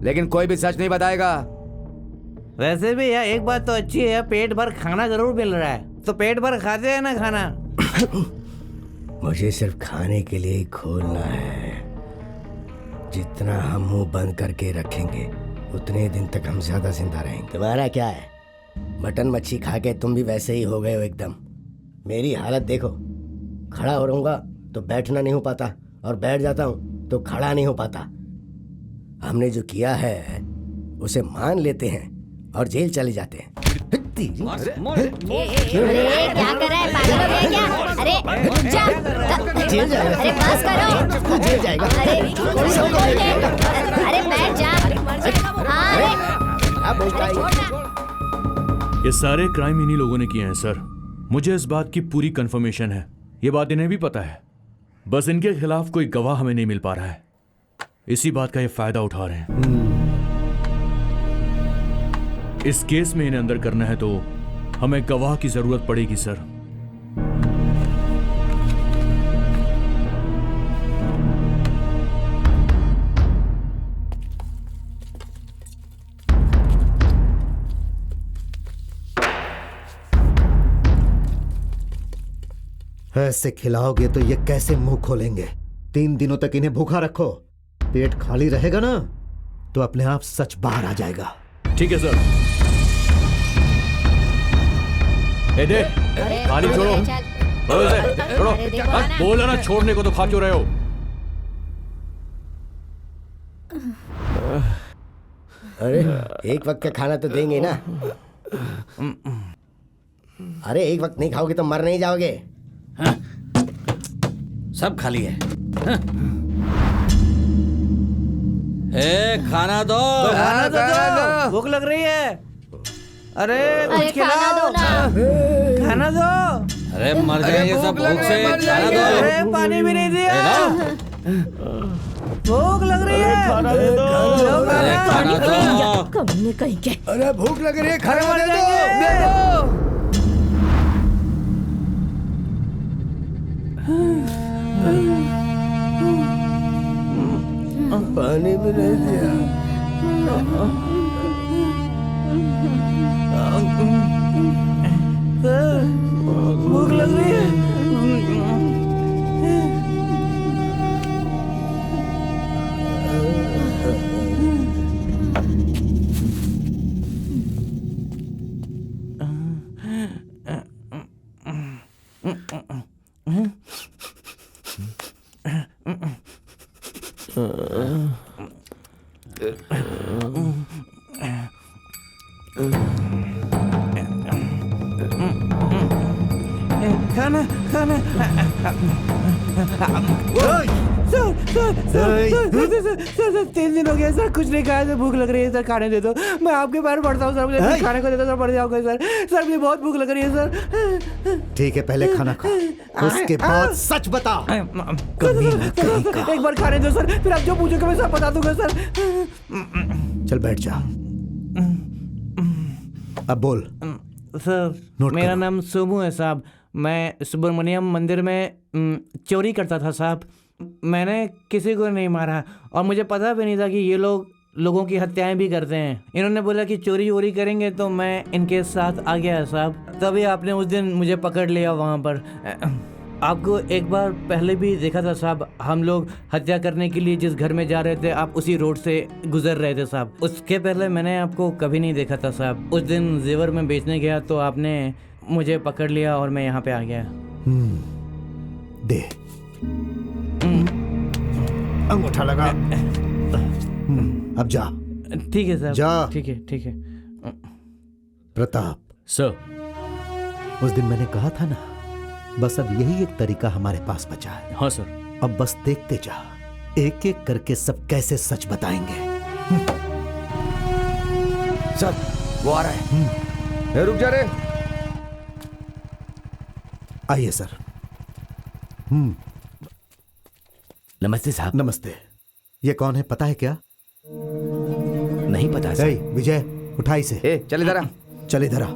लेकिन कोई भी सच नहीं बताएगा। वैसे भी यार एक बात तो अच्छी है, पेट भर खाना जरूर मिल रहा है, तो पेट भर खाते हैं ना खाना। मुझे सिर्फ खाने के लिए ही खोलना है। जितना हम मुंह बंद करके रखेंगे उतने दिन तक हम ज्यादा जिंदा रहेंगे। तुम्हारा क्या है? मटन मच्छी खा के तुम भी वैसे ही हो गए हो एकदम। मेरी हालत देखो, खड़ा हो रहूंगा तो बैठना नहीं हो पाता, और बैठ जाता हूँ तो खड़ा नहीं हो पाता। हमने जो किया है उसे मान लेते हैं और जेल चले जाते हैं। अरे क्या कर रहा है, पागल हो गया क्या? अरे जा, जेल जाएगा। अरे बस करो, जेल जाएगा। अरे बैठ जा। ये सारे क्राइम इन्हीं लोगों ने किए हैं सर। मुझे इस बात की पूरी कंफर्मेशन है। ये बात इन्हें भी पता है, बस इनके खिलाफ कोई गवाह हमें नहीं मिल पा रहा है। इसी बात का ये फायदा उठा रहे हैं। इस केस में इन्हें अंदर करना है तो हमें गवाह की जरूरत पड़ेगी सर। ऐसे खिलाओगे तो ये कैसे मुंह खोलेंगे? 3 दिनों तक इन्हें भूखा रखो, पेट खाली रहेगा ना तो अपने आप सच बाहर आ जाएगा। ठीक है सर। दे खाली छोड़ो, छोड़ो। बोला ना छोड़ने को, तो खा क्यों रहे हो? अरे एक वक्त का खाना तो देंगे ना। अरे एक वक्त नहीं खाओगे तो मर नहीं जाओगे। हाँ? सब खाली है। हाँ? खाना दो, खाना दो, भूख लग रही है। अरे कुछ खिलाओ, खाना दो। अरे मर जाएंगे सब भूख से, खाना दो। अरे पानी भी नहीं दिया। भूख लग रही है, खाना दे दो। खाना दो। कमीने कहीं के। अरे भूख लग रही है, खाना दे दो। पानी भी नहीं दिया। भूख लग रही है। खाना खाना। सर 3 दिन हो गया सर, कुछ नहीं खाया सर, भूख लग रही है सर, खाने दे दो। मैं आपके पैर पड़ता हूँ सर, मुझे खाने को दे दो सर, पड़ जाओगे सर। सर मुझे बहुत भूख लग रही है सर। ठीक है, पहले खाना खा, उसके बाद सच बता। एक बार खाने दो सर, फिर आप जो पूछोगे मैं सब बता दूंगा सर। चल बैठ जा। अब बोल। सर मेरा नाम सोमू है साहब, मैं सुब्रमण्यम मंदिर में चोरी करता था साहब। मैंने किसी को नहीं मारा और मुझे पता भी नहीं था कि ये लोगों की हत्याएं भी करते हैं। इन्होंने बोला कि चोरी वोरी करेंगे तो मैं इनके साथ आ गया साहब। तभी आपने उस दिन मुझे पकड़ लिया वहाँ पर। आपको एक बार पहले भी देखा था साहब। हम लोग हत्या करने के लिए जिस घर में जा रहे थे आप उसी रोड से गुजर रहे थे साहब। उसके पहले मैंने आपको कभी नहीं देखा था साहब। उस दिन जेवर में बेचने गया तो आपने मुझे पकड़ लिया और मैं यहाँ पे आ गया। दे अंगूठा लगा। अब जा। ठीक है साहब। जा। ठीक है ठीक है। प्रताप सर, उस दिन मैंने कहा था ना, बस अब यही एक तरीका हमारे पास बचा है। हाँ सर। अब बस देखते जा, एक एक करके सब कैसे सच बताएंगे। सर वो आ रहा है। रुक जा रे। आइए सर। नमस्ते साहब। नमस्ते। ये कौन है पता है क्या? नहीं पता सर। विजय उठा इसे। चल इधर आ। चल इधर आ।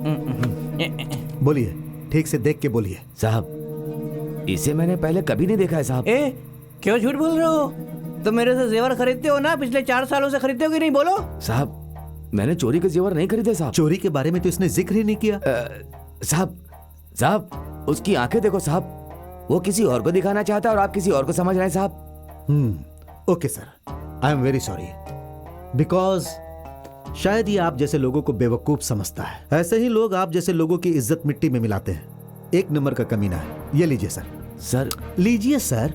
बोलिए, ठीक से देख के बोलिए। साहब इसे मैंने पहले कभी नहीं देखा है साहब। क्यों झूठ बोल रहे हो? तो मेरे से जेवर खरीदते हो ना, पिछले 4 सालों से खरीदते हो कि नहीं? बोलो। साहब मैंने चोरी के जेवर नहीं खरीदे साहब। चोरी के बारे में तो इसने जिक्र ही नहीं किया। साहब उसकी आंखें देखो साहब, वो किसी और को दिखाना चाहता है और आप किसी और को समझ रहे हैं साहब। Okay sir, I am very sorry. Because शायद ये आप जैसे लोगों को बेवकूफ समझता है। ऐसे ही लोग आप जैसे लोगों की इज्जत मिट्टी में मिलाते हैं। 1 नंबर का कमीना है। ये लीजिए सर। सर लीजिए सर।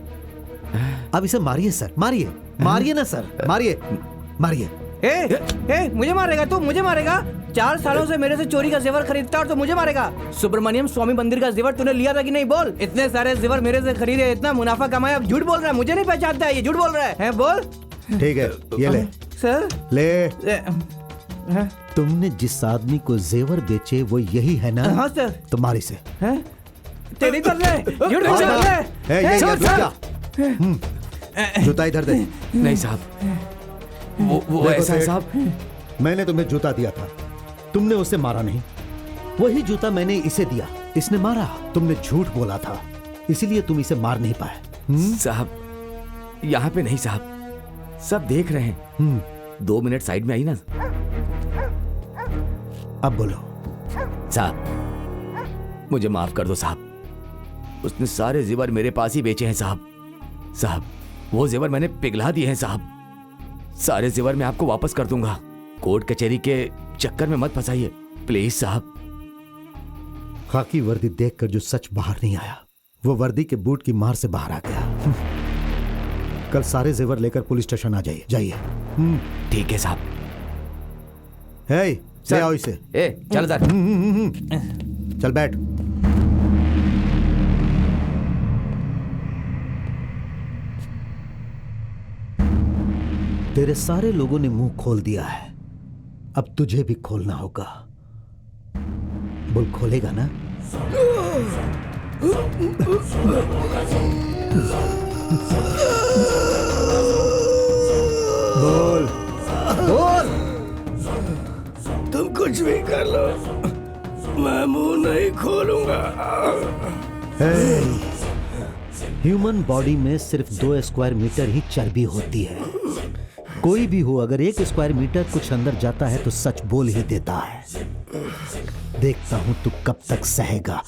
अब इसे मारिए सर, मारिए। मारिए ना सर, मारिए मारिए। मुझे मारेगा तू? मुझे मारेगा? 4 सालों से मेरे से चोरी का जेवर खरीदता और तो मुझे मारेगा? सुब्रमण्यम स्वामी मंदिर का जेवर तूने लिया था कि नहीं? बोल। इतने सारे जेवर मेरे से खरीदे, इतना मुनाफा कमाया, अब झूठ बोल रहा है। मुझे नहीं पहचानता है ये, झूठ बोल रहा है। बोल। ठीक है, ये ले सर। ले। तुमने जिस आदमी को जेवर बेचे वो यही है ना? हाँ सर। तुम्हारी से तेरी तरफ से झूठ बोल रहा है। जूता इधर दे। नहीं साहब, वो ऐसा है साहब। मैंने तुम्हें जूता दिया था, तुमने उसे मारा नहीं। वही जूता मैंने इसे दिया, इसने मारा। तुमने झूठ बोला था, इसीलिए तुम इसे मार नहीं पाए। साहब यहाँ पे नहीं साहब, सब देख रहे हैं। 2 मिनट साइड में आई ना। अब बोलो। साहब मुझे माफ कर दो साहब, उसने सारे जेवर मेरे पास ही बेचे हैं साहब। साहब वो जेवर मैंने पिघला दिए हैं साहब। सारे जेवर मैं आपको वापस कर दूंगा। कोर्ट कचहरी के चक्कर में मत फंसाइए प्लीज साहब। खाकी वर्दी देखकर जो सच बाहर नहीं आया, वो वर्दी के बूट की मार से बाहर आ गया। कल सारे जेवर लेकर पुलिस स्टेशन आ जाइए। जाइए। ठीक है साहब। ले आओ इसे। चल इधर। चल बैठ। तेरे सारे लोगों ने मुंह खोल दिया है, अब तुझे भी खोलना होगा। बोल, खोलेगा ना? बोल बोल। तुम कुछ भी कर लो, मैं मुंह नहीं खोलूंगा। ह्यूमन बॉडी में सिर्फ 2 स्क्वायर मीटर ही चर्बी होती है। कोई भी हो, अगर 1 स्क्वायर मीटर कुछ अंदर जाता है तो सच बोल ही देता है। देखता हूं तू कब तक सहेगा।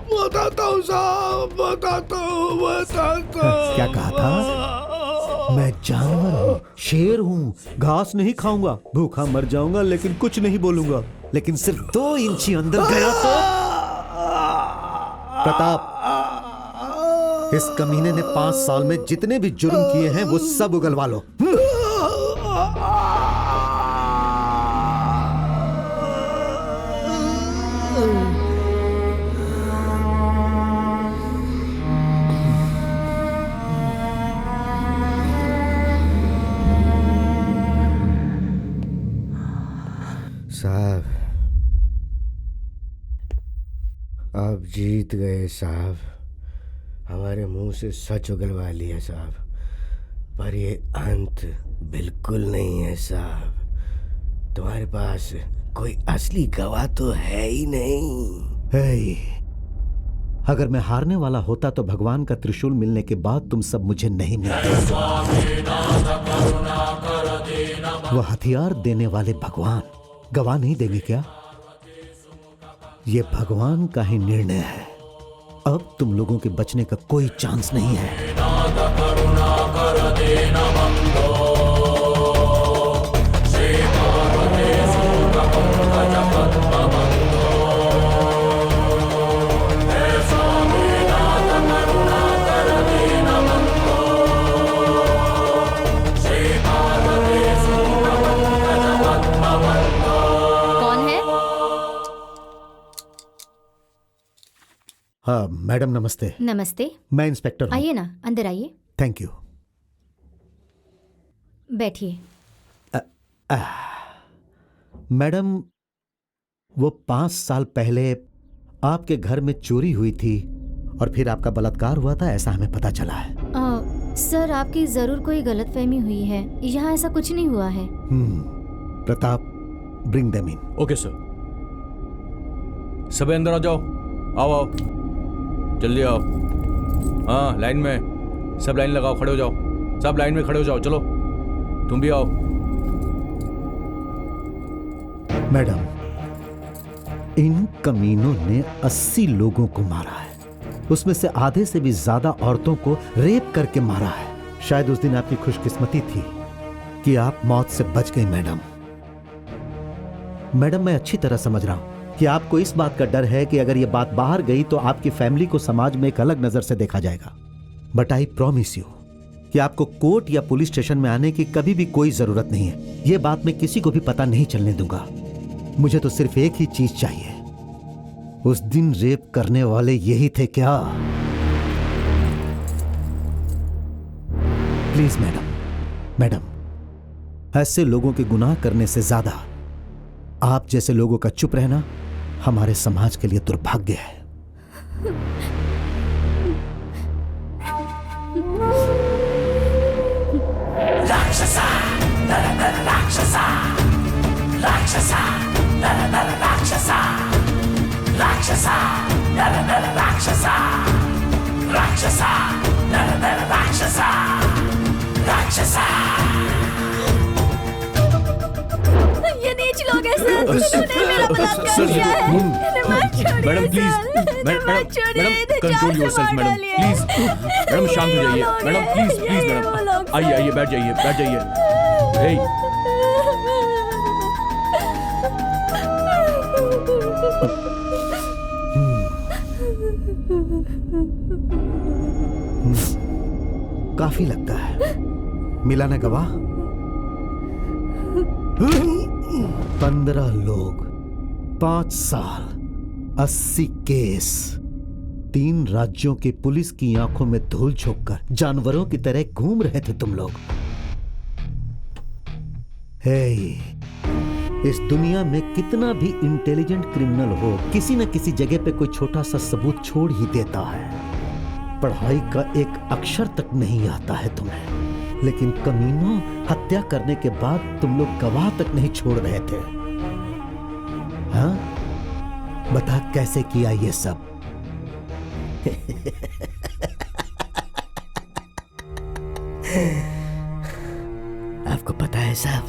बताता हूँ साहब, बताता हूँ। क्या कहा था? मैं जानवर हूँ, शेर हूँ, घास नहीं खाऊंगा, भूखा मर जाऊंगा लेकिन कुछ नहीं बोलूंगा। लेकिन सिर्फ 2 इंची अंदर गया तो। प्रताप, इस कमीने ने 5 साल में जितने भी जुर्म किए हैं वो सब उगलवा लो। साहब आप जीत गए साहब, हमारे मुंह से सच उगलवा लिया साहब, पर ये अंत बिल्कुल नहीं है साहब। तुम्हारे पास कोई असली गवाह तो है ही नहीं। हे, अगर मैं हारने वाला होता तो भगवान का त्रिशूल मिलने के बाद तुम सब मुझे नहीं मिलते। वो हथियार देने वाले भगवान गवाह नहीं देंगे क्या? ये भगवान का ही निर्णय है। अब तुम लोगों के बचने का कोई चांस नहीं है। हाँ मैडम नमस्ते। नमस्ते। मैं इंस्पेक्टर हूँ। आइए ना, अंदर आइए। Thank you. बैठिए। मैडम, वो 5 साल पहले आपके घर में चोरी हुई थी और फिर आपका बलात्कार हुआ था, ऐसा हमें पता चला है। सर, आपकी जरूर कोई गलतफहमी हुई है। यहाँ ऐसा कुछ नहीं हुआ है। Pratap, bring them in. Okay sir. सब अंदर आ जाओ। आओ आओ, जल्दी आओ। हाँ, लाइन में सब लाइन लगाओ, खड़े हो जाओ। सब लाइन में खड़े हो जाओ। चलो तुम भी आओ। मैडम, इन कमीनों ने 80 लोगों को मारा है, उसमें से आधे से भी ज्यादा औरतों को रेप करके मारा है। शायद उस दिन आपकी खुशकिस्मती थी कि आप मौत से बच गई। मैडम, मैं अच्छी तरह समझ रहा हूं कि आपको इस बात का डर है कि अगर यह बात बाहर गई तो आपकी फैमिली को समाज में एक अलग नजर से देखा जाएगा। बट आई प्रॉमिस यू कि आपको कोर्ट या पुलिस स्टेशन में आने की कभी भी कोई जरूरत नहीं है। यह बात मैं किसी को भी पता नहीं चलने दूंगा। मुझे तो सिर्फ एक ही चीज चाहिए। उस दिन रेप करने वाले यही थे क्या? प्लीज मैडम, ऐसे लोगों के गुनाह करने से ज्यादा आप जैसे लोगों का चुप रहना हमारे समाज के लिए दुर्भाग्य है। राक्षसा, नर नर राक्षसा, राक्षसा, नर नर राक्षसा, राक्षसा, नर नर राक्षसा, राक्षसा, नर नर राक्षसा, राक्षसा। ये नीच लोग हैं सर, इन्होंने मेरा बलात्कार किया है। इन्हें मत छोड़िए madam please, madam control yourself madam, please. Madam शांत हो जाइए। मैडम प्लीज मैडम, आइए बैठ जाइए। हे, काफी लगता है। मिला ना गवाह? 15 लोग, 5 साल, 80 केस। 3 राज्यों की पुलिस की आंखों में धूल झोंककर जानवरों की तरह घूम रहे थे तुम लोग। हे, इस दुनिया में कितना भी इंटेलिजेंट क्रिमिनल हो, किसी न किसी जगह पे कोई छोटा सा सबूत छोड़ ही देता है। पढ़ाई का एक अक्षर तक नहीं आता है तुम्हें, लेकिन कमीनों, हत्या करने के बाद तुम लोग गवाह तक नहीं छोड़ रहे थे। हाँ, बता कैसे किया ये सब? आपको पता है साहब,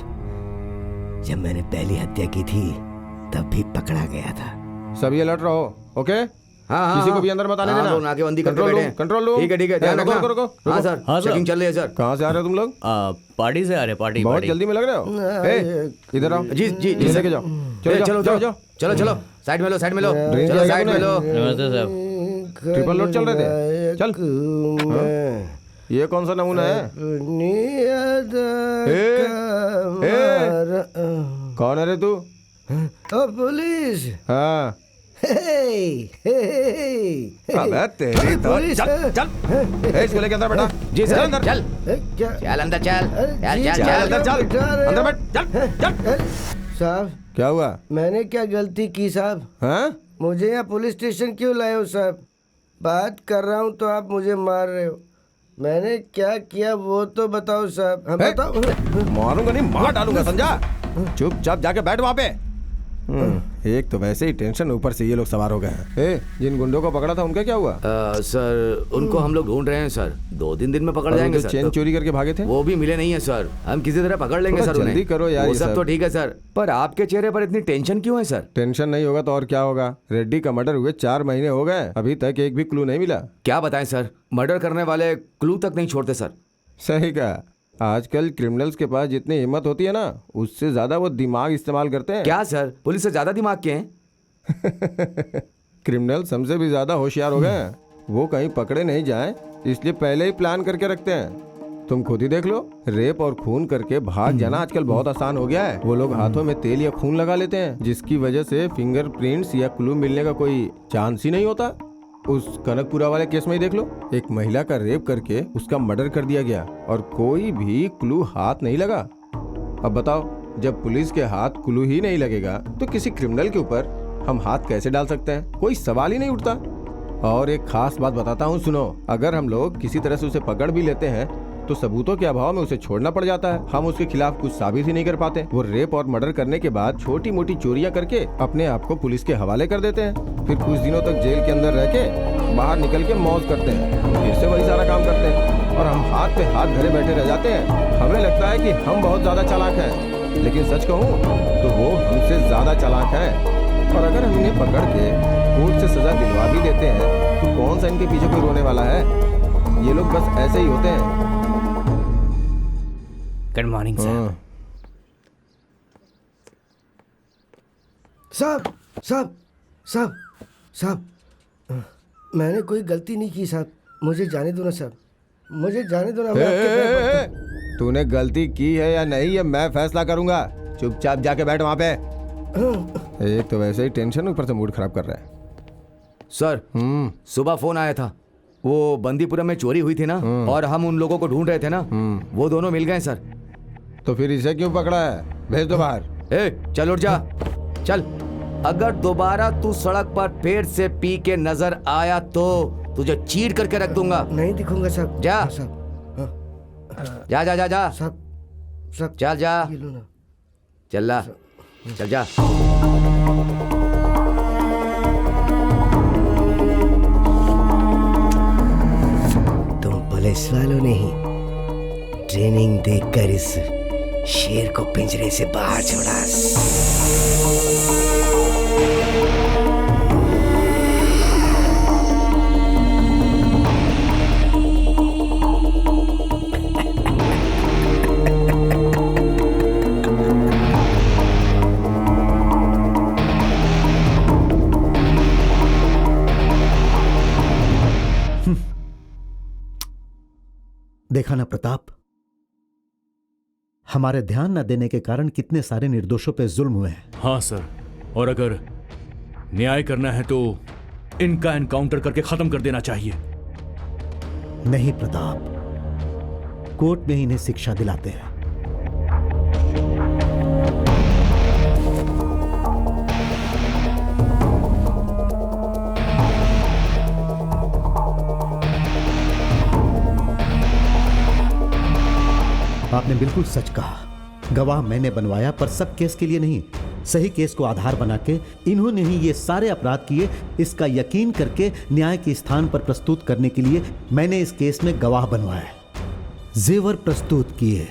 जब मैंने पहली हत्या की थी तब भी पकड़ा गया था। सब ये लट रहो, ओके? हाँ, किसी को भी अंदर मत आने देना। नाकेबंदी करके बैठे हैं। Control room. ठीक है, ध्यान रखना। रुको। हाँ सर, चेकिंग चल रही है सर। कहाँ से आ रहे हो तुम लोग? पार्टी से आ रहे। पार्टी बहुत जल्दी में लग रहे हो। ए, इधर आओ। जी लेके जाओ। चलो साइड में लो। चलो साइड में लो। नमस्ते साहब। ट्रिपल लोड चल रहे थे। चल। ये कौन सा नमूना है? कौन है रे तू? पुलिस। हाँ, अबे तेरी तो चल इसको लेके अंदर बैठा। जी सर, अंदर चल अंदर चल अंदर बैठ, चल। साहब, क्या हुआ? मैंने क्या गलती की साहब? हाँ? मुझे यहाँ पुलिस स्टेशन क्यों लाए हो साहब? बात कर रहा हूँ तो आप मुझे मार रहे हो। मैंने क्या किया वो तो बताओ साहब। हम बताओ। मारूंगा नहीं, मार डालूंगा, समझा? चुपचाप जाके बैठ वहां पे। एक तो वैसे ही टेंशन, ऊपर से ये लोग सवार हो गए हैं। जिन गुंडों को पकड़ा था उनका क्या हुआ? सर उनको हम लोग ढूंढ रहे हैं सर, 2-3 दिन में पकड़ जाएंगे सर। चेन चोरी करके भागे थे वो भी मिले नहीं है सर, हम किसी तरह पकड़ लेंगे सर। जल्दी करो यार। वो सब तो ठीक है सर, पर आपके चेहरे पर इतनी टेंशन क्यों है सर? टेंशन नहीं होगा तो और क्या होगा? रेड्डी का मर्डर हुए 4 महीने हो गए, अभी तक एक भी क्लू नहीं मिला। क्या बताएं सर, मर्डर करने वाले क्लू तक नहीं छोड़ते सर। सही कहा। आजकल क्रिमिनल्स के पास जितनी हिम्मत होती है ना, उससे ज्यादा वो दिमाग इस्तेमाल करते हैं। क्या सर, पुलिस से ज्यादा दिमाग के हैं? क्रिमिनल्स हमसे भी ज्यादा होशियार हो गए हैं। वो कहीं पकड़े नहीं जाएं, इसलिए पहले ही प्लान करके रखते हैं। तुम खुद ही देख लो, रेप और खून करके भाग जाना आजकल बहुत आसान हो गया है। वो लोग हाथों में तेल या खून लगा लेते हैं, जिसकी वजह से फिंगरप्रिंट्स या क्लू मिलने का कोई चांस ही नहीं होता। उस कनकपुरा वाले केस में ही देख लो, एक महिला का रेप करके उसका मर्डर कर दिया गया और कोई भी क्लू हाथ नहीं लगा। अब बताओ, जब पुलिस के हाथ क्लू ही नहीं लगेगा तो किसी क्रिमिनल के ऊपर हम हाथ कैसे डाल सकते हैं? कोई सवाल ही नहीं उठता। और एक खास बात बताता हूँ, सुनो। अगर हम लोग किसी तरह से उसे पकड़ भी लेते हैं तो सबूतों के अभाव में उसे छोड़ना पड़ जाता है। हम उसके खिलाफ कुछ साबित ही नहीं कर पाते। वो रेप और मर्डर करने के बाद छोटी मोटी चोरियां करके अपने आप को पुलिस के हवाले कर देते हैं, फिर कुछ दिनों तक जेल के अंदर रह के बाहर निकल के मौज करते हैं, फिर से वही सारा काम करते हैं और हम हाथ पे हाथ धरे बैठे रह जाते हैं। हमें लगता है कि हम बहुत ज्यादा चालाक हैं, लेकिन सच कहूँ तो वो हमसे ज्यादा चालाक हैं। और अगर हम इन्हें पकड़ के कोर्ट से सजा दिलवा भी देते हैं तो कौन सा इनके पीछे कोई रोने वाला है? ये लोग बस ऐसे ही होते हैं। Good morning sir. साहब साहब साहब साहब, मैंने कोई गलती नहीं की साहब, मुझे जाने दो ना साहब, मुझे जाने दो ना। मैं आपके पैर पड़ता हूं। तूने गलती की है या नहीं ये मैं फैसला करूंगा। चुपचाप जाके बैठ वहां पे। एक तो वैसे ही टेंशन, ऊपर से मूड खराब कर रहा है। सर सुबह फोन आया था, वो बंदीपुरम में चोरी हुई थी ना, और हम उन लोगों को ढूंढ रहे थे ना, वो दोनों मिल गए सर। तो फिर इसे क्यों पकड़ा है? भेज दो बाहर। चल उठ जा, चल। अगर दोबारा तू सड़क पर फिर से पी के नजर आया तो तुझे चीर करके रख दूंगा। नहीं दिखूंगा साहब। जा जा जा जा जा साहब, चल जा, चल ला, चल जा। तुम पुलिस वालों ने ही ट्रेनिंग देखकर इस शेर को पिंजरे से बाहर छोड़ा। देखा ना प्रताप, हमारे ध्यान न देने के कारण कितने सारे निर्दोषों पे जुल्म हुए हैं। हाँ सर, और अगर न्याय करना है तो इनका एनकाउंटर करके खत्म कर देना चाहिए। नहीं प्रताप, कोर्ट में ही इन्हें शिक्षा दिलाते हैं। आपने बिल्कुल सच कहा। गवाह मैंने बनवाया, पर सब केस के लिए नहीं। सही केस को आधार बना के इन्होंने ही ये सारे अपराध किए, इसका यकीन करके न्याय के स्थान पर प्रस्तुत करने के लिए मैंने इस केस में गवाह बनवाया, जेवर प्रस्तुत किए,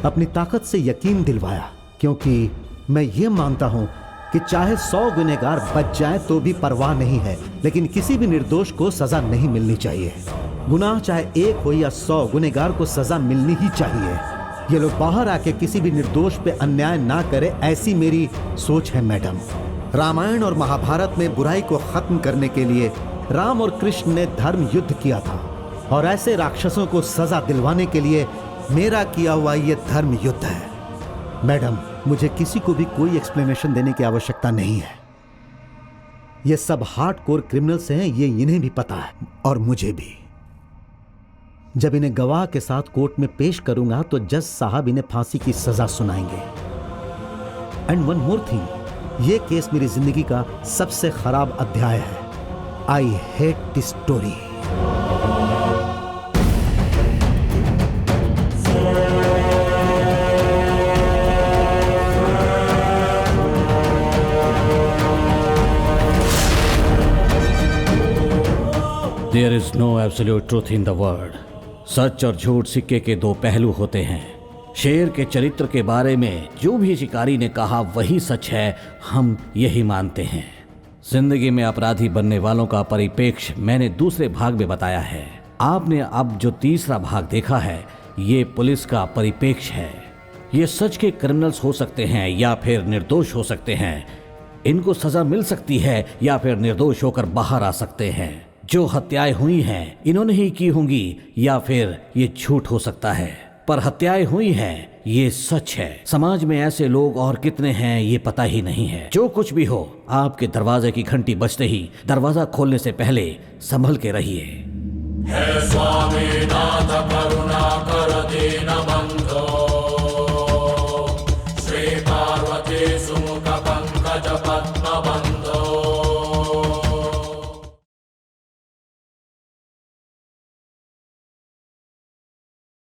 अपनी ताकत से यकीन दिलवाया, क्योंकि मैं ये मानता हूं कि चाहे 100 गुनहगार बच जाए तो भी परवाह नहीं है, लेकिन किसी भी निर्दोष को सजा नहीं मिलनी चाहिए। गुनाह चाहे 1 हो या 100, गुनहगार को सजा मिलनी ही चाहिए। ये लोग बाहर आके किसी भी निर्दोष पे अन्याय ना करे, ऐसी मेरी सोच है मैडम। रामायण और महाभारत में बुराई को खत्म करने के लिए राम और कृष्ण ने धर्म युद्ध किया था, और ऐसे राक्षसों को सजा दिलवाने के लिए मेरा किया हुआ ये धर्म युद्ध है। मैडम, मुझे किसी को भी कोई एक्सप्लेनेशन देने की आवश्यकता नहीं है। ये सब हार्डकोर क्रिमिनल्स हैं, ये इन्हें भी पता है और मुझे भी। जब इन्हें गवाह के साथ कोर्ट में पेश करूंगा तो जज साहब इन्हें फांसी की सजा सुनाएंगे। एंड वन मोर थिंग, ये केस मेरी जिंदगी का सबसे खराब अध्याय है। I hate this story. There is no absolute truth in the world. सच और झूठ सिक्के के दो पहलू होते हैं। शेर के चरित्र के बारे में जो भी शिकारी ने कहा वही सच है, हम यही मानते हैं। जिंदगी में अपराधी बनने वालों का परिप्रेक्ष्य मैंने दूसरे भाग में बताया है। आपने अब जो तीसरा भाग देखा है, ये पुलिस का परिप्रेक्ष्य है। ये सच के क्रिमिनल्स हो सकते हैं या फिर निर्दोष हो सकते हैं। इनको सजा मिल सकती है या फिर निर्दोष होकर बाहर आ सकते हैं। जो हत्याएं हुई हैं इन्होंने ही की होंगी या फिर ये झूठ हो सकता है, पर हत्याएं हुई हैं ये सच है। समाज में ऐसे लोग और कितने हैं ये पता ही नहीं है। जो कुछ भी हो, आपके दरवाजे की घंटी बजते ही दरवाजा खोलने से पहले संभल के रहिए। हे स्वामी नाथ करुणा कर दीन बंधु